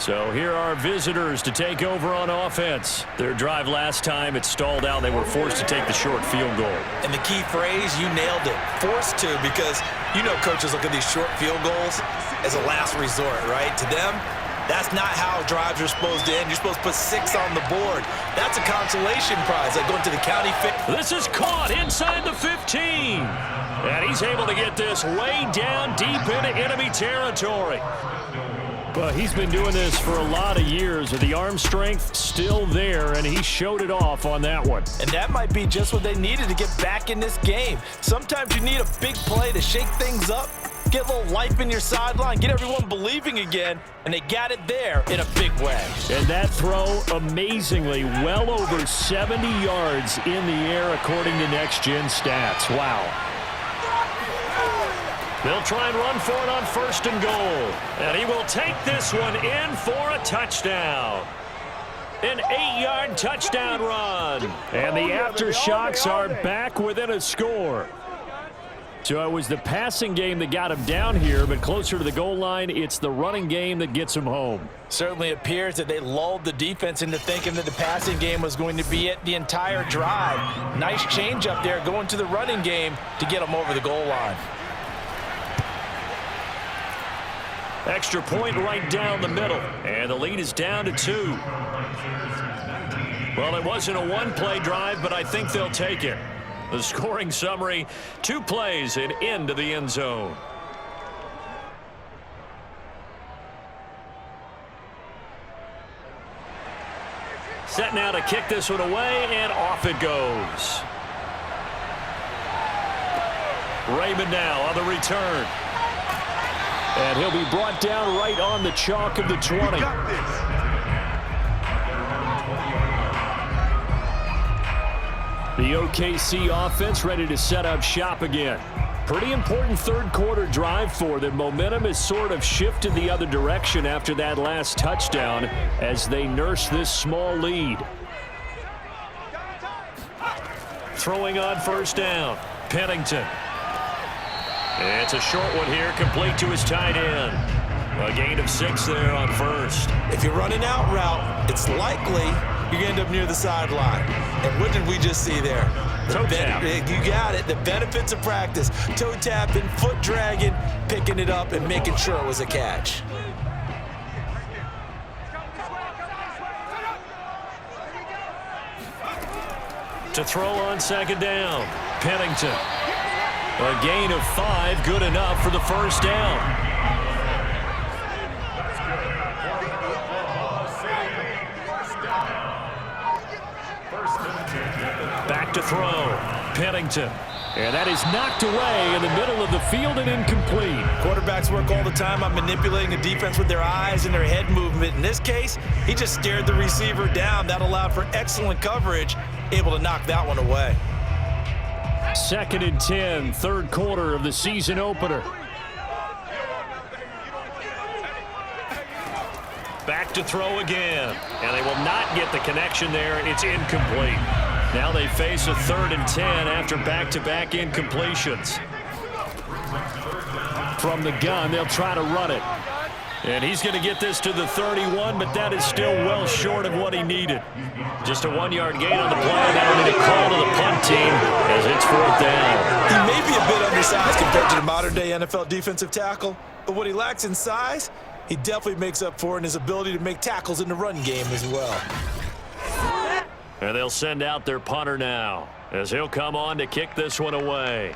So here are visitors to take over on offense. Their drive last time, it stalled out. They were forced to take the short field goal. And the key phrase, you nailed it. Forced to, because you know coaches look at these short field goals as a last resort, right? To them, that's not how drives are supposed to end. You're supposed to put 6 on the board. That's a consolation prize, like going to the county fair. This is caught inside the 15. And he's able to get this way down deep into enemy territory. But he's been doing this for a lot of years with the arm strength still there, and he showed it off on that one. And that might be just what they needed to get back in this game. Sometimes you need a big play to shake things up, get a little life in your sideline, get everyone believing again, and they got it there in a big way. And that throw, amazingly, well over 70 yards in the air according to Next Gen Stats. Wow. They'll try and run for it on 1st and goal. And he will take this one in for a touchdown. An 8-yard touchdown run. And the Aftershocks are back within a score. So it was the passing game that got him down here, but closer to the goal line, it's the running game that gets him home. Certainly appears that they lulled the defense into thinking that the passing game was going to be it the entire drive. Nice change up there going to the running game to get them over the goal line. Extra point right down the middle, and the lead is down to 2. Well, it wasn't a one-play drive, but I think they'll take it. The scoring summary, 2 plays and into the end zone. Set now to kick this one away, and off it goes. Raymond now on the return. And he'll be brought down right on the chalk of the 20. The OKC offense ready to set up shop again. Pretty important third quarter drive for them. Momentum has sort of shifted the other direction after that last touchdown as they nurse this small lead. Throwing on 1st down. Pennington. It's a short one here, complete to his tight end. A gain of 6 there on 1st. If you're running out route, it's likely you're going to end up near the sideline. And what did we just see there? Toe tap. You got it. The benefits of practice. Toe tapping, foot dragging, picking it up, and making sure it was a catch. To throw on 2nd down. Pennington. A gain of 5, good enough for the 1st down. Back to throw. Pennington. And that is knocked away in the middle of the field and incomplete. Quarterbacks work all the time on manipulating the defense with their eyes and their head movement. In this case, he just stared the receiver down. That allowed for excellent coverage, able to knock that one away. 2nd and 10, 3rd quarter of the season opener. Back to throw again. And they will not get the connection there. It's incomplete. Now they face a 3rd and 10 after back-to-back incompletions. From the gun, they'll try to run it. And he's going to get this to the 31, but that is still well short of what he needed. Just a 1-yard gain on the play. That'll be a call to the punt team as it's 4th down. He may be a bit undersized compared to the modern-day NFL defensive tackle, but what he lacks in size, he definitely makes up for in his ability to make tackles in the run game as well. And they'll send out their punter now as he'll come on to kick this one away.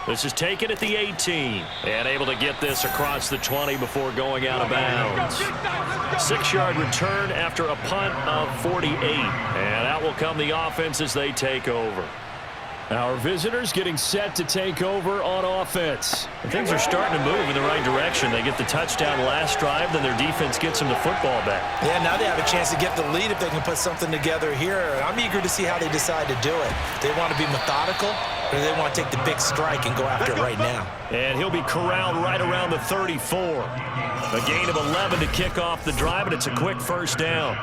This is taken at the 18 and able to get this across the 20 before going out of bounds. 6-yard return after a punt of 48. And out will come the offense as they take over. Our visitors getting set to take over on offense. Things are starting to move in the right direction. They get the touchdown last drive, then their defense gets them the football back. Yeah, now they have a chance to get the lead if they can put something together here. I'm eager to see how they decide to do it. They want to be methodical, or do they want to take the big strike and go after it right now? And he'll be corralled right around the 34. A gain of 11 to kick off the drive, and it's a quick 1st down.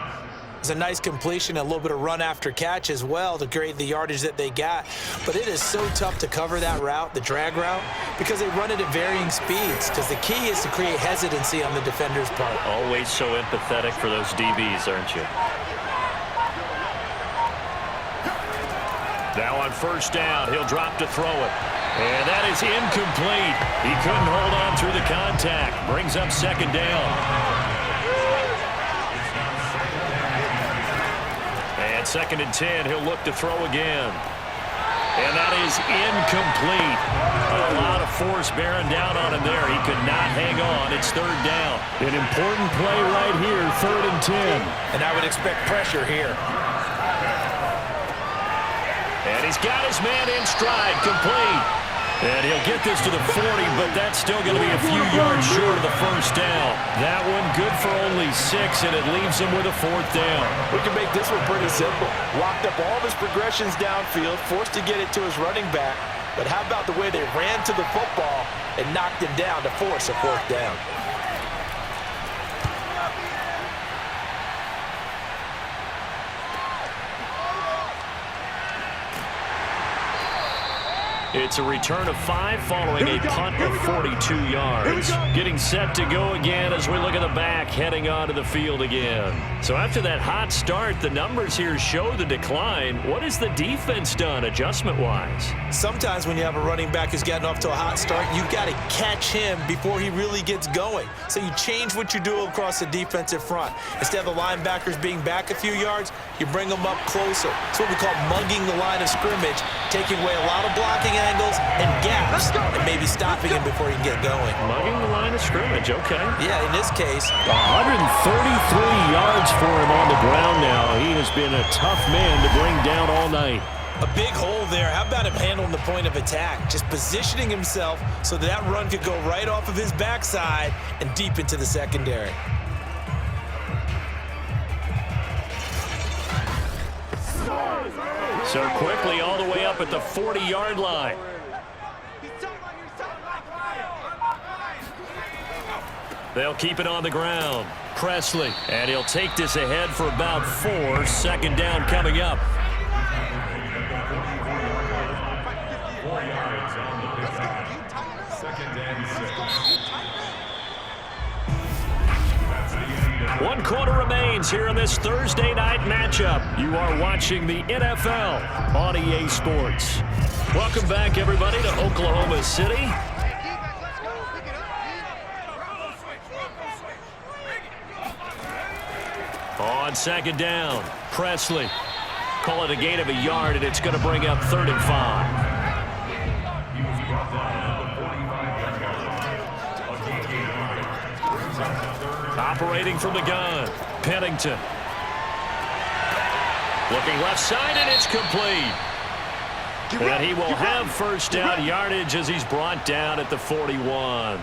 It's a nice completion, a little bit of run after catch as well to create the yardage that they got. But it is so tough to cover that route, the drag route, because they run it at varying speeds. Because the key is to create hesitancy on the defender's part. Always so empathetic for those DBs, aren't you? Now on first down, he'll drop to throw it. And that is incomplete. He couldn't hold on through the contact. Brings up second down. And 2nd and 10, he'll look to throw again. And that is incomplete. A lot of force bearing down on him there. He could not hang on. It's 3rd down. An important play right here, 3rd and 10. And I would expect pressure here. And he's got his man in stride, complete. And he'll get this to the 40, but that's still going to be a few yards short of the first down. That one good for only 6, and it leaves him with a 4th down. We can make this one pretty simple. Locked up all of his progressions downfield, forced to get it to his running back. But how about the way they ran to the football and knocked him down to force a 4th down? It's a return of 5 following a punt of 42 yards. Getting set to go again as we look at the back, heading onto the field again. So after that hot start, the numbers here show the decline. What has the defense done adjustment-wise? Sometimes when you have a running back who's gotten off to a hot start, you've got to catch him before he really gets going. So you change what you do across the defensive front. Instead of the linebackers being back a few yards, you bring them up closer. It's what we call mugging the line of scrimmage, taking away a lot of blocking angles and gaps, and maybe stopping him before he can get going. Mugging the line of scrimmage, okay. Yeah, in this case. 133 yards for him on the ground now. He has been a tough man to bring down all night. A big hole there. How about him handling the point of attack? Just positioning himself so that run could go right off of his backside and deep into the secondary. So quickly all the way up at the 40-yard line. They'll keep it on the ground. Presley, and he'll take this ahead for about 4. 2nd down coming up. 4 yards on the pickup. 2nd and 6. 1 quarter remains here in this Thursday night matchup. You are watching the NFL on EA Sports. Welcome back, everybody, to Oklahoma City. On 2nd down, Presley. Call it a gain of a yard, and it's going to bring up 3rd and 5. Operating from the gun, Pennington. Looking left side, and it's complete. And he will have first down yardage as he's brought down at the 41.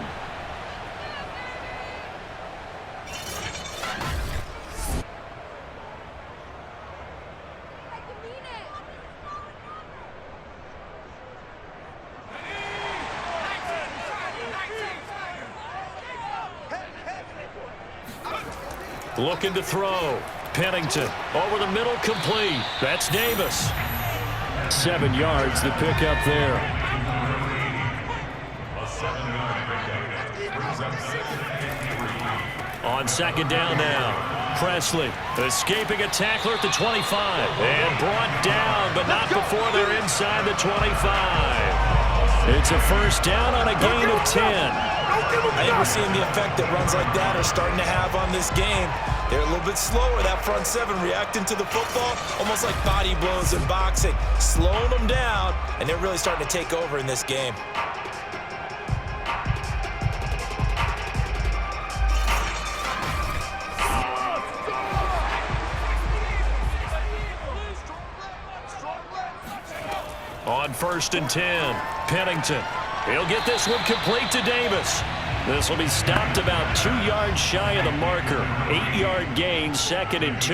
Looking to throw. Pennington over the middle, complete. That's Davis. 7 yards, the pickup there. A 7-yard pickup. Brings up 2nd and 3. On 2nd down now. Presley escaping a tackler at the 25. And brought down, but not before they're inside the 25. It's a first down on a gain of 10. I think we're seeing the effect that runs like that are starting to have on this game. They're a little bit slower, that front 7 reacting to the football, almost like body blows in boxing, slowing them down, and they're really starting to take over in this game. On 1st and 10, Pennington. He'll get this one complete to Davis. This will be stopped about 2 yards shy of the marker. 8-yard gain, 2nd and 2.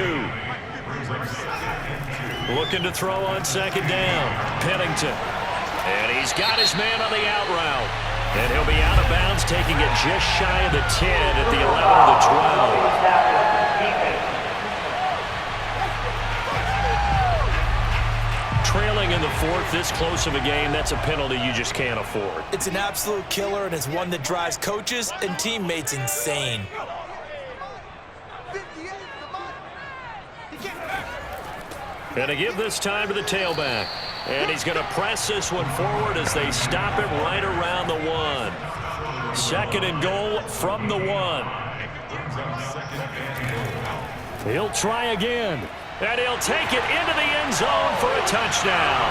Looking to throw on 2nd down. Pennington. And he's got his man on the out route. And he'll be out of bounds, taking it just shy of the 10 at the 11 of the 12. trailing in the fourth, this close of a game, that's a penalty you just can't afford. It's an absolute killer, and it's one that drives coaches and teammates insane. Going to give this time to the tailback. And he's going to press this one forward as they stop it right around the 1. Second and goal from the 1. He'll try again. And he'll take it into the end zone for a touchdown.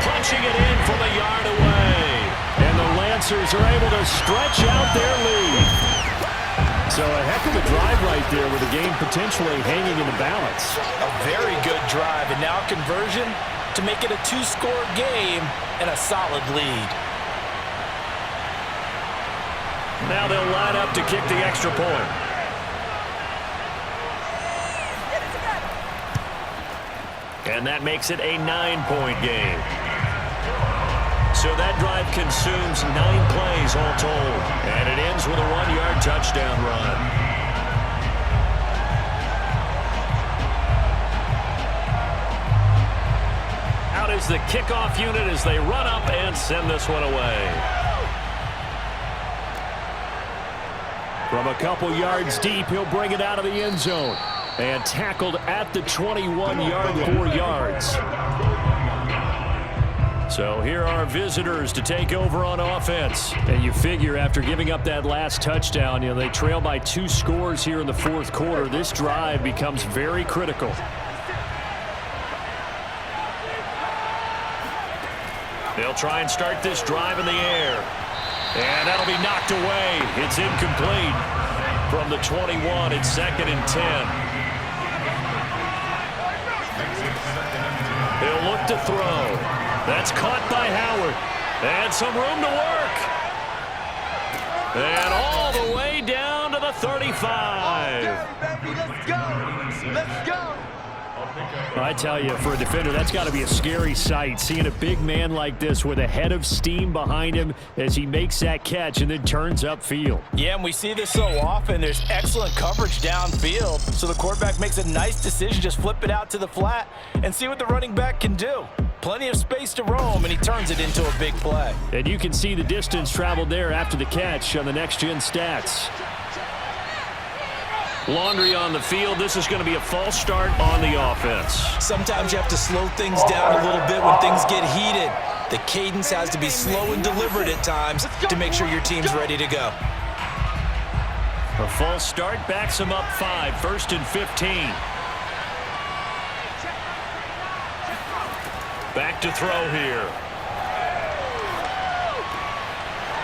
Punching it in from a yard away. And the Lancers are able to stretch out their lead. So a heck of a drive right there with the game potentially hanging in the balance. A very good drive, and now conversion to make it a 2-score game and a solid lead. Now they'll line up to kick the extra point. And that makes it a 9-point game. So that drive consumes 9 plays all told. And it ends with a 1-yard touchdown run. Out is the kickoff unit as they run up and send this one away. From a couple yards deep, he'll bring it out of the end zone. And tackled at the 21-yard, 4 yards. So here are visitors to take over on offense. And you figure after giving up that last touchdown, they trail by 2 scores here in the fourth quarter. This drive becomes very critical. They'll try and start this drive in the air. And that'll be knocked away. It's incomplete. From the 21, it's 2nd and 10. He'll look to throw. That's caught by Howard. And some room to work. And all the way down to the 35. Let's go. Let's go. I tell you, for a defender, that's got to be a scary sight, seeing a big man like this with a head of steam behind him as he makes that catch and then turns upfield. Yeah, and we see this so often. There's excellent coverage downfield, so the quarterback makes a nice decision, just flip it out to the flat and see what the running back can do. Plenty of space to roam, and he turns it into a big play. And you can see the distance traveled there after the catch on the next-gen stats. Laundry on the field. This is going to be a false start on the offense. Sometimes you have to slow things down a little bit when things get heated. The cadence has to be slow and deliberate at times to make sure your team's ready to go. A false start backs him up 5, 1st and 15. Back to throw here.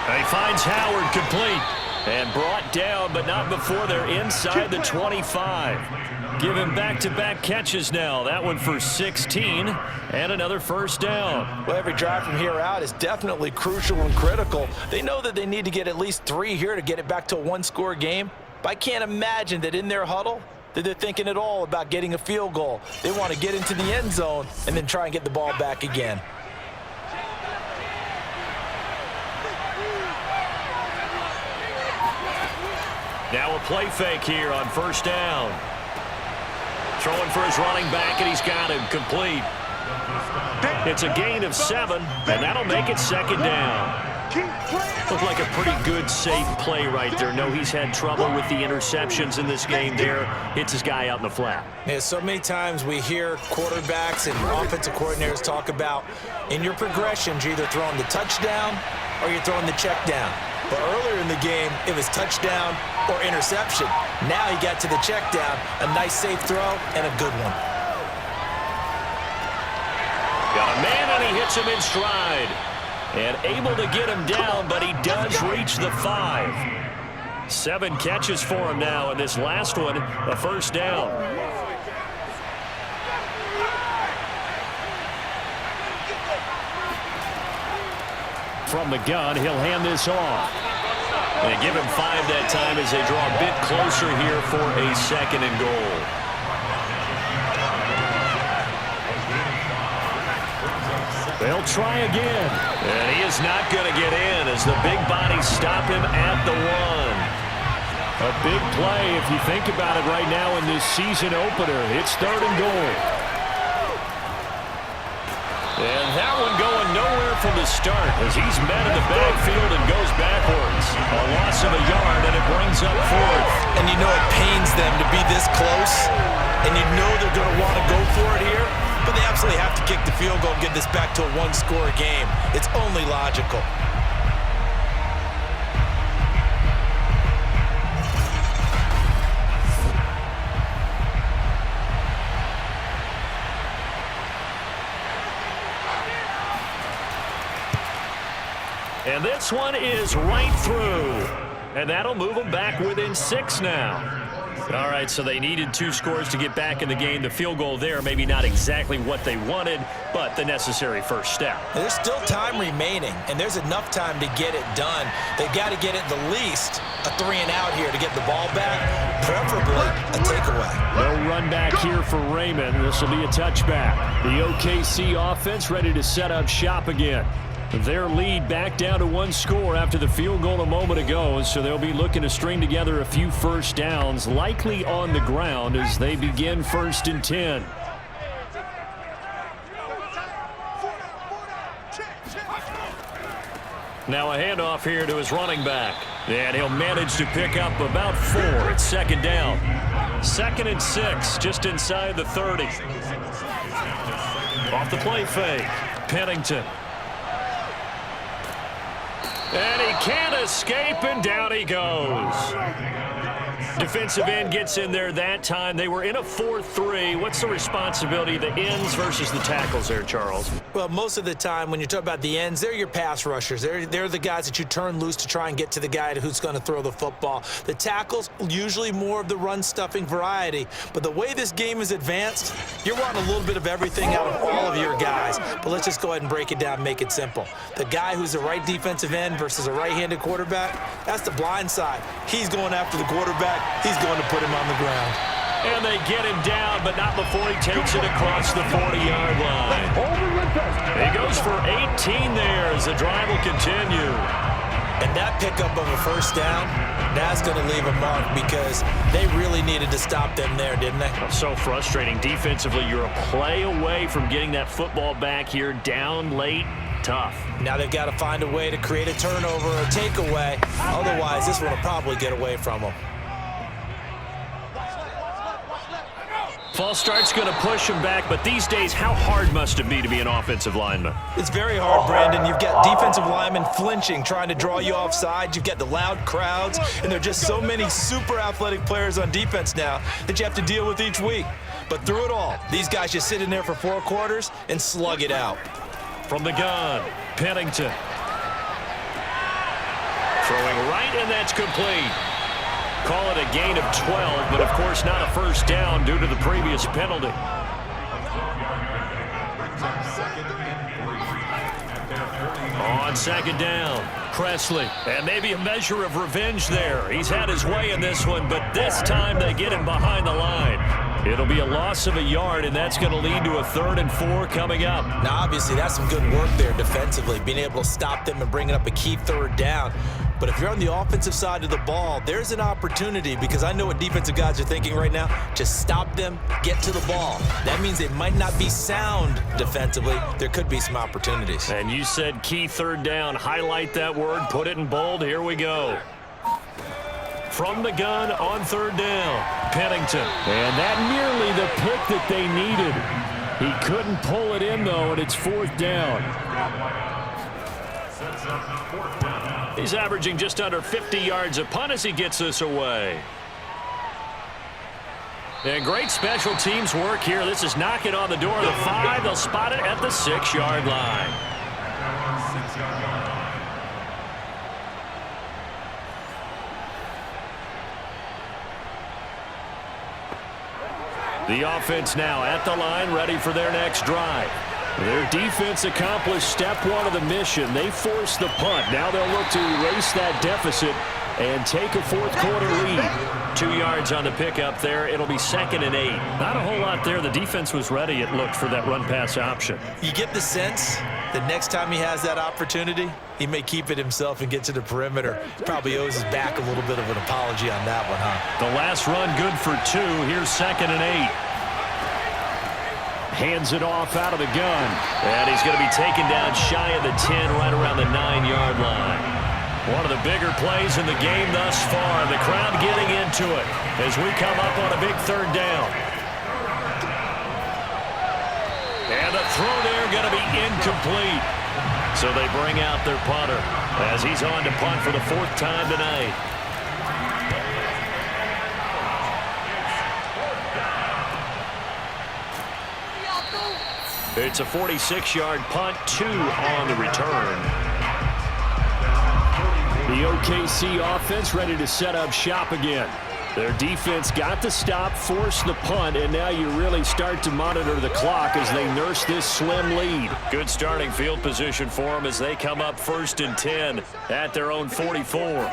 And he finds Howard complete. And brought down, but not before they're inside the 25. Give him back-to-back catches now. That one for 16 and another first down. Well, every drive from here out is definitely crucial and critical. They know that they need to get at least 3 here to get it back to a 1-score game. But I can't imagine that in their huddle that they're thinking at all about getting a field goal. They want to get into the end zone and then try and get the ball back again. Now a play fake here on first down. Throwing for his running back, and he's got him complete. It's a gain of 7, and that'll make it 2nd down. Looked like a pretty good, safe play right there. No, he's had trouble with the interceptions in this game there. Hits his guy out in the flat. Yeah, so many times we hear quarterbacks and offensive coordinators talk about in your progressions, you're either throwing the touchdown or you're throwing the check down. But earlier in the game, it was touchdown or interception. Now he got to the check down, a nice safe throw, and a good one. Got a man, and he hits him in stride. And able to get him down, but he does reach the 5. 7 catches for him now, and this last one, a first down. From the gun, he'll hand this off. They give him 5 that time as they draw a bit closer here for a 2nd and goal. They'll try again. And he is not going to get in as the big bodies stop him at the 1. A big play if you think about it right now in this season opener. It's 3rd and goal. And that one going nowhere from the start as he's met in the backfield and goes backwards. A loss of a yard, and it brings up fourth. And you know it pains them to be this close, and you know they're going to want to go for it here, but they absolutely have to kick the field goal and get this back to a one-score game. It's only logical. And this one is right through. And that'll move them back within 6 now. All right, so they needed 2 scores to get back in the game. The field goal there, maybe not exactly what they wanted, but the necessary first step. There's still time remaining, and there's enough time to get it done. They've got to get it the least a 3-and-out here to get the ball back, preferably a takeaway. No run back here for Raymond. This will be a touchback. The OKC offense ready to set up shop again. Their lead back down to 1 score after the field goal a moment ago, so they'll be looking to string together a few first downs, likely on the ground as they begin 1st and 10. Now a handoff here to his running back, and he'll manage to pick up about 4. It's 2nd down. 2nd and 6, just inside the 30. Off the play fake, Pennington. And he can't escape, and down he goes. Defensive end gets in there that time. They were in a 4-3. What's the responsibility of the ends versus the tackles there, Charles? Well, most of the time when you talk about the ends, they're your pass rushers. They're the guys that you turn loose to try and get to the guy who's going to throw the football. The tackles, usually more of the run-stuffing variety. But the way this game is advanced, you're wanting a little bit of everything out of all of your guys. But let's just go ahead and break it down and make it simple. The guy who's the right defensive end versus a right-handed quarterback, that's the blind side. He's going after the quarterback. He's going to put him on the ground. And they get him down, but not before he takes it across the 40-yard line. He goes for 18 there as the drive will continue. And that pickup of a first down, that's going to leave a mark because they really needed to stop them there, didn't they? So frustrating. Defensively, you're a play away from getting that football back here down late. Tough. Now they've got to find a way to create a turnover or a takeaway. Otherwise, this one will probably get away from them. False start's going to push him back, but these days, how hard must it be to be an offensive lineman? It's very hard, Brandon. You've got defensive linemen flinching, trying to draw you off sides. You've got the loud crowds, and there are just so many super athletic players on defense now that you have to deal with each week. But through it all, these guys just sit in there for 4 quarters and slug it out. From the gun, Pennington. Throwing right, and that's complete. Call it a gain of 12, but of course not a first down due to the previous penalty. On 2nd down, Presley. And maybe a measure of revenge there. He's had his way in this one, but this time they get him behind the line. It'll be a loss of a yard, and that's going to lead to a 3rd and 4 coming up. Now, obviously, that's some good work there defensively, being able to stop them and bringing up a key 3rd down. But if you're on the offensive side of the ball, there's an opportunity because I know what defensive guys are thinking right now. Just stop them, get to the ball. That means they might not be sound defensively. There could be some opportunities. And you said key 3rd down. Highlight that word, put it in bold. Here we go. From the gun on 3rd down, Pennington. And that nearly the pick that they needed. He couldn't pull it in, though, and it's 4th down. He's averaging just under 50 yards a punt as he gets this away. And great special teams work here. This is knocking on the door of the 5. They'll spot it at the 6-yard line. The offense now at the line, ready for their next drive. Their defense accomplished step 1 of the mission. They forced the punt. Now they'll look to erase that deficit and take a 4th quarter lead. 2 yards on the pickup there. It'll be 2nd and 8. Not a whole lot there. The defense was ready, it looked, for that run-pass option. You get the sense that next time he has that opportunity, he may keep it himself and get to the perimeter. Probably owes his back a little bit of an apology on that one, huh? The last run good for 2. Here's 2nd and 8. hands it off out of the gun. And he's going to be taken down shy of the 10, right around the 9-yard line. One of the bigger plays in the game thus far. The crowd getting into it as we come up on a big third down. And the throw there going to be incomplete. So they bring out their punter as he's on to punt for the 4th time tonight. It's a 46-yard punt, 2 on the return. The OKC offense ready to set up shop again. Their defense got the stop, forced the punt, and now you really start to monitor the clock as they nurse this slim lead. Good starting field position for them as they come up 1st and 10 at their own 44.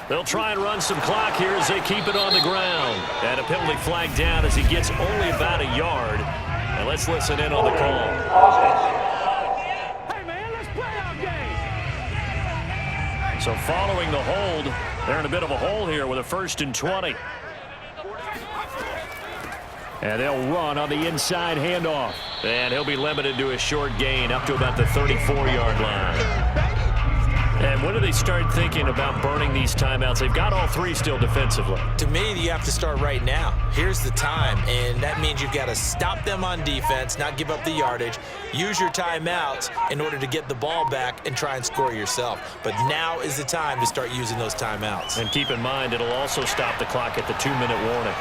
They'll try and run some clock here as they keep it on the ground. And a penalty flag down as he gets only about a yard. And let's listen in on the call. Hey, man, let's play our game. So following the hold, they're in a bit of a hole here with a 1st and 20. And they'll run on the inside handoff. And he'll be limited to a short gain up to about the 34-yard line. And when do they start thinking about burning these timeouts? They've got all 3 still defensively. To me, you have to start right now. Here's the time, and that means you've got to stop them on defense, not give up the yardage, use your timeouts in order to get the ball back and try and score yourself. But now is the time to start using those timeouts. And keep in mind, it'll also stop the clock at the 2-minute warning.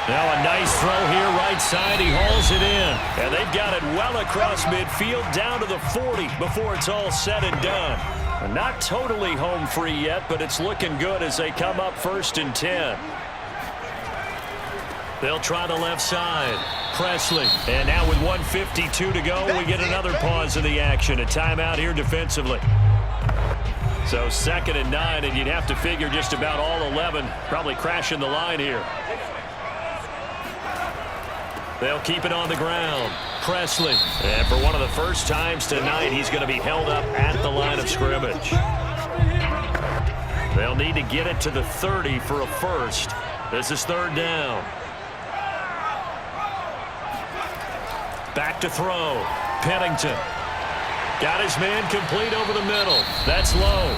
Now a nice throw here, right side. He hauls it in. And they've got it well across midfield, down to the 40 before it's all said and done. Not totally home free yet, but it's looking good as they come up 1st and 10. They'll try the left side. Presley. And now with 1:52 to go, we get another pause of the action. A timeout here defensively. So 2nd and 9, and you'd have to figure just about all 11 probably crashing the line here. They'll keep it on the ground. Presley. And for one of the first times tonight, he's going to be held up at the line of scrimmage. They'll need to get it to the 30 for a first. This is 3rd down. Back to throw. Pennington. Got his man complete over the middle. That's low.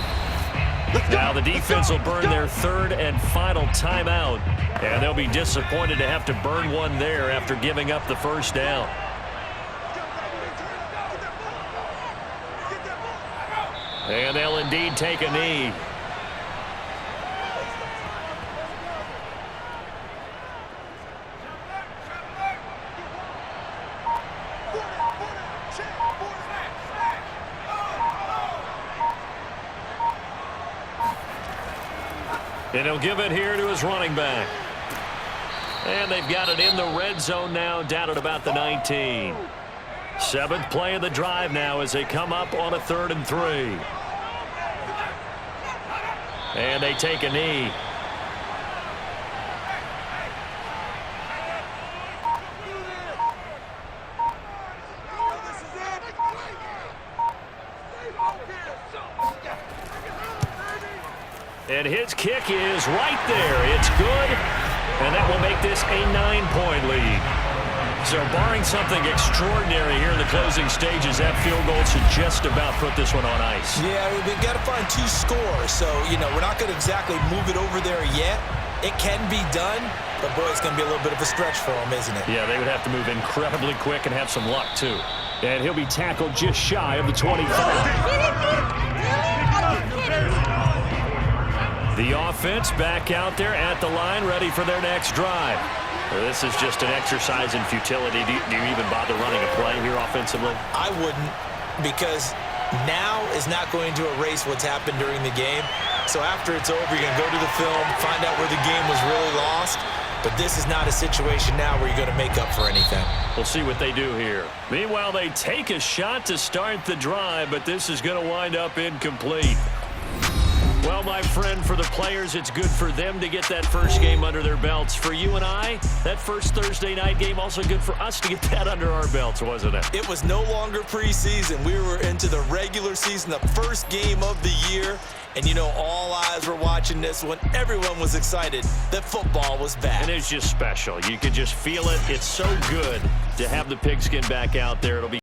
Now the defense will burn their 3rd and final timeout. And they'll be disappointed to have to burn one there after giving up the 1st down. And they'll indeed take a knee. And he'll give it here to his running back. And they've got it in the red zone now, down at about the 19. 7th play of the drive now as they come up on a 3rd and 3. And they take a knee. And his kick is right there. It's good. And that will make this a 9-point lead. So barring something extraordinary here in the closing stages, that field goal should just about put this one on ice. Yeah, we've got to find 2 scores. So, we're not going to exactly move it over there yet. It can be done, but boy, it's going to be a little bit of a stretch for them, isn't it? Yeah, they would have to move incredibly quick and have some luck, too. And he'll be tackled just shy of the 25. The offense back out there at the line, ready for their next drive. This is just an exercise in futility. Do you even bother running a play here offensively? I wouldn't, because now is not going to erase what's happened during the game. So after it's over, you're going to go to the film, find out where the game was really lost. But this is not a situation now where you're going to make up for anything. We'll see what they do here. Meanwhile, they take a shot to start the drive, but this is going to wind up incomplete. Well, my friend, for the players, it's good for them to get that first game under their belts. For you and I, that first Thursday night game, also good for us to get that under our belts, wasn't it? It was no longer preseason. We were into the regular season, the first game of the year, And you know, all eyes were watching this one. Everyone was excited that football was back. And it's just special. You could just feel it. It's so good to have the pigskin back out there. It'll be